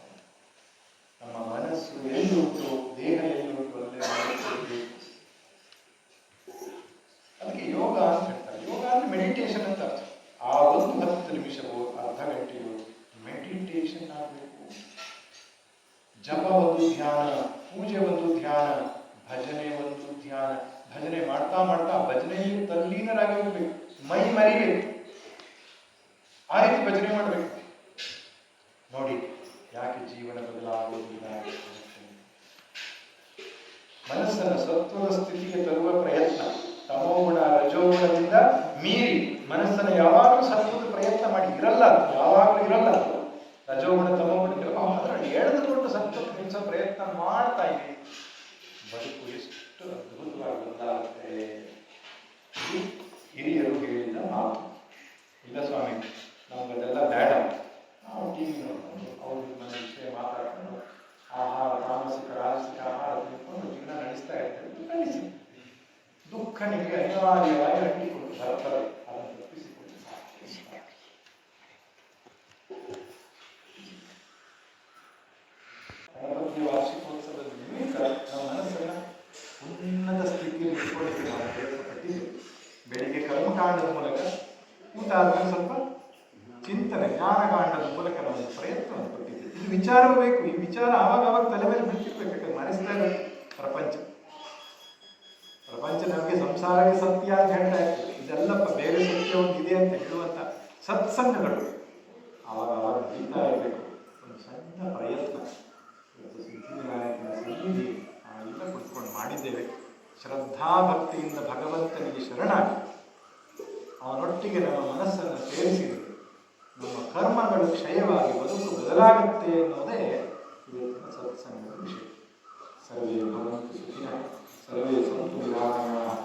ನಮ್ಮ ಮನಸ್ಸು ಎಲ್ಲಿ ಉಂಟು, ದೇಹ ಎಲ್ಲಿ ಉಂಟು ಅಲ್ಲೇ ಮಾಡಬೇಕು. ಅದಕ್ಕೆ ಯೋಗ ಅಂತ ಹೇಳ್ತಾರೆ. ಯೋಗ ಅಂದ್ರೆ ಮೆಡಿಟೇಷನ್ ಅಂತ ಅರ್ಥ. ಆ 10 ನಿಮಿಷವೋ ಅರ್ಧ ಗಂಟೆಯೋ ಮೆಡಿಟೇಷನ್ ಆಗಬೇಕು. ಜಪ ಒಂದು ಧ್ಯಾನ, ಪೂಜೆ ಒಂದು ಧ್ಯಾನ, ಭಜನೆ ಒಂದು ಧ್ಯಾನ. ಭಜನೆ ಮಾಡ್ತಾ ಮಾಡ್ತಾ ಭಜನೆಯಲ್ಲಿ ತಲ್ಲೀನರಾಗಿ ಹೋಗ್ಬೇಕು, ಮೈ ಮರಿಬೇಕು. ಆ ರೀತಿ ಭಜನೆ ಮಾಡಬೇಕು. ನೋಡಿ ಯಾಕೆ ಜೀವನ ಬದಲಾಗುವುದಿಲ್ಲ. ಮನಸ್ಸನ್ನು ಸತ್ವದ ಸ್ಥಿತಿಗೆ ತರುವ ಪ್ರಯತ್ನ, ತಮೋಗುಣ ರಜೋಗುಣದಿಂದ ಮೀರಿ ಮನಸ್ಸನ್ನು ಯಾವಾಗಲೂ ಸತ್ವದ ಪ್ರಯತ್ನ ಮಾಡಿ ಇರಲ್ಲ, ಯಾವಾಗಲೂ ಇರಲ್ಲ. ರಜೋಗುಣ ತಮೋಗುಣ ಅದರಲ್ಲಿ ಎಳೆದುಕೊಂಡು ಸತ್ವ ಪ್ರಯತ್ನ ಮಾಡ್ತಾ ಇದ್ದೀವಿ. ಬದುಕು ಎಷ್ಟು ಅದ್ಭುತವಾಗಿ ಬದಲಾಗುತ್ತೆ. ಹಿರಿಯರು ಹೇಳಿದ ಮಾತು. ಇಲ್ಲ ಸ್ವಾಮಿ, ನಮಗದೆಲ್ಲ ಬೇಡ, ನಾವು ಟಿವಿ ನೋಡ್ಕೊಂಡು ಅವ್ರ ಮನೆ ವಿಷಯ ಮಾತಾಡ್ಕೊಂಡು ಆಹಾರ, ತಾಮಸಿಕ ರಾಜಸಿಕ ಆಹಾರ ತಿಳ್ಕೊಂಡು ಜೀವನ ನಡೆಸ್ತಾ ಇರ್ತೇವೆ. ನಡೆಸಿ, ದುಃಖ ನಿಮಗೆ ಅನಿವಾರ್ಯವಾಗಿ ಅಂಟಿಕೊಂಡು ಬರ್ತದೆ, ಅದನ್ನು ತಪ್ಪಿಸಿಕೊಂಡು ಗಣಪತಿಯ ವಾರ್ಷಿಕೋತ್ಸವದ ನಿಮಿತ್ತ ನಮ್ಮ ಮನಸ್ಸನ್ನು ಉನ್ನತ ಸ್ಥಿತಿಯಲ್ಲಿ ಇಟ್ಕೊಳ್ಳಿಕ್ಕೆ ನಾವು ಪ್ರಯತ್ನ ಪಟ್ಟಿದ್ದೇವೆ. ಬೆಳಿಗ್ಗೆ ಕರ್ಮಕಾಂಡದ ಮೂಲಕ, ಊಟ ಆದ್ಮೇಲೆ ಸ್ವಲ್ಪ ಚಿಂತನೆ, ಜ್ಞಾನಕಾಂಡದ ಮೂಲಕ ನಾವು ಪ್ರಯತ್ನವನ್ನು ಪಟ್ಟಿದ್ದೇವೆ. ಇದು ವಿಚಾರವೂ ಬೇಕು. ಈ ವಿಚಾರ ಆವಾಗ ತಲೆ ಮೇಲೆ ಬಿಟ್ಟಿರ್ಬೇಕು. ಮನಸ್ಸಿನ ಪ್ರಪಂಚ ನಮಗೆ ಸಂಸಾರವೇ ಸತ್ಯ ಅಂತ ಹೇಳ್ತಾ ಇರ್ತದೆ. ಇದೆಲ್ಲಪ್ಪ ಬೇರೆ ಸತ್ಯ ಒಂದಿದೆ ಅಂತ ಹೇಳುವಂತ ಸತ್ಸಂಗಗಳು ಆವಾಗ ನಡೀತಾ ಇರಬೇಕು. ಒಂದು ಸಣ್ಣ ಪ್ರಯತ್ನ ಇವತ್ತು ಸಿದ್ಧಿವಿನಾಯಕನ ಸನ್ನಿಧಿ ನಾವೆಲ್ಲ ಕುಳಿತುಕೊಂಡು ಮಾಡಿದ್ದೇವೆ. ಶ್ರದ್ಧಾಭಕ್ತಿಯಿಂದ ಭಗವಂತನಿಗೆ ಶರಣಾಗಿ ಅವನೊಟ್ಟಿಗೆ ನಮ್ಮ ಮನಸ್ಸನ್ನು ಸೇರಿಸಿದರೆ ನಮ್ಮ ಕರ್ಮಗಳು ಕ್ಷಯವಾಗಿ ಬದುಕು ಬದಲಾಗುತ್ತೆ ಅನ್ನೋದೇ ಇವತ್ತಿನ ಸತ್ಸಂಗದ ವಿಷಯ. ಸರ್ವೇ ಭವಂತು ಸುಖಿನಃ, ಸರ್ವೇ ಸಂತು ನಿರಾಮಯಾಃ.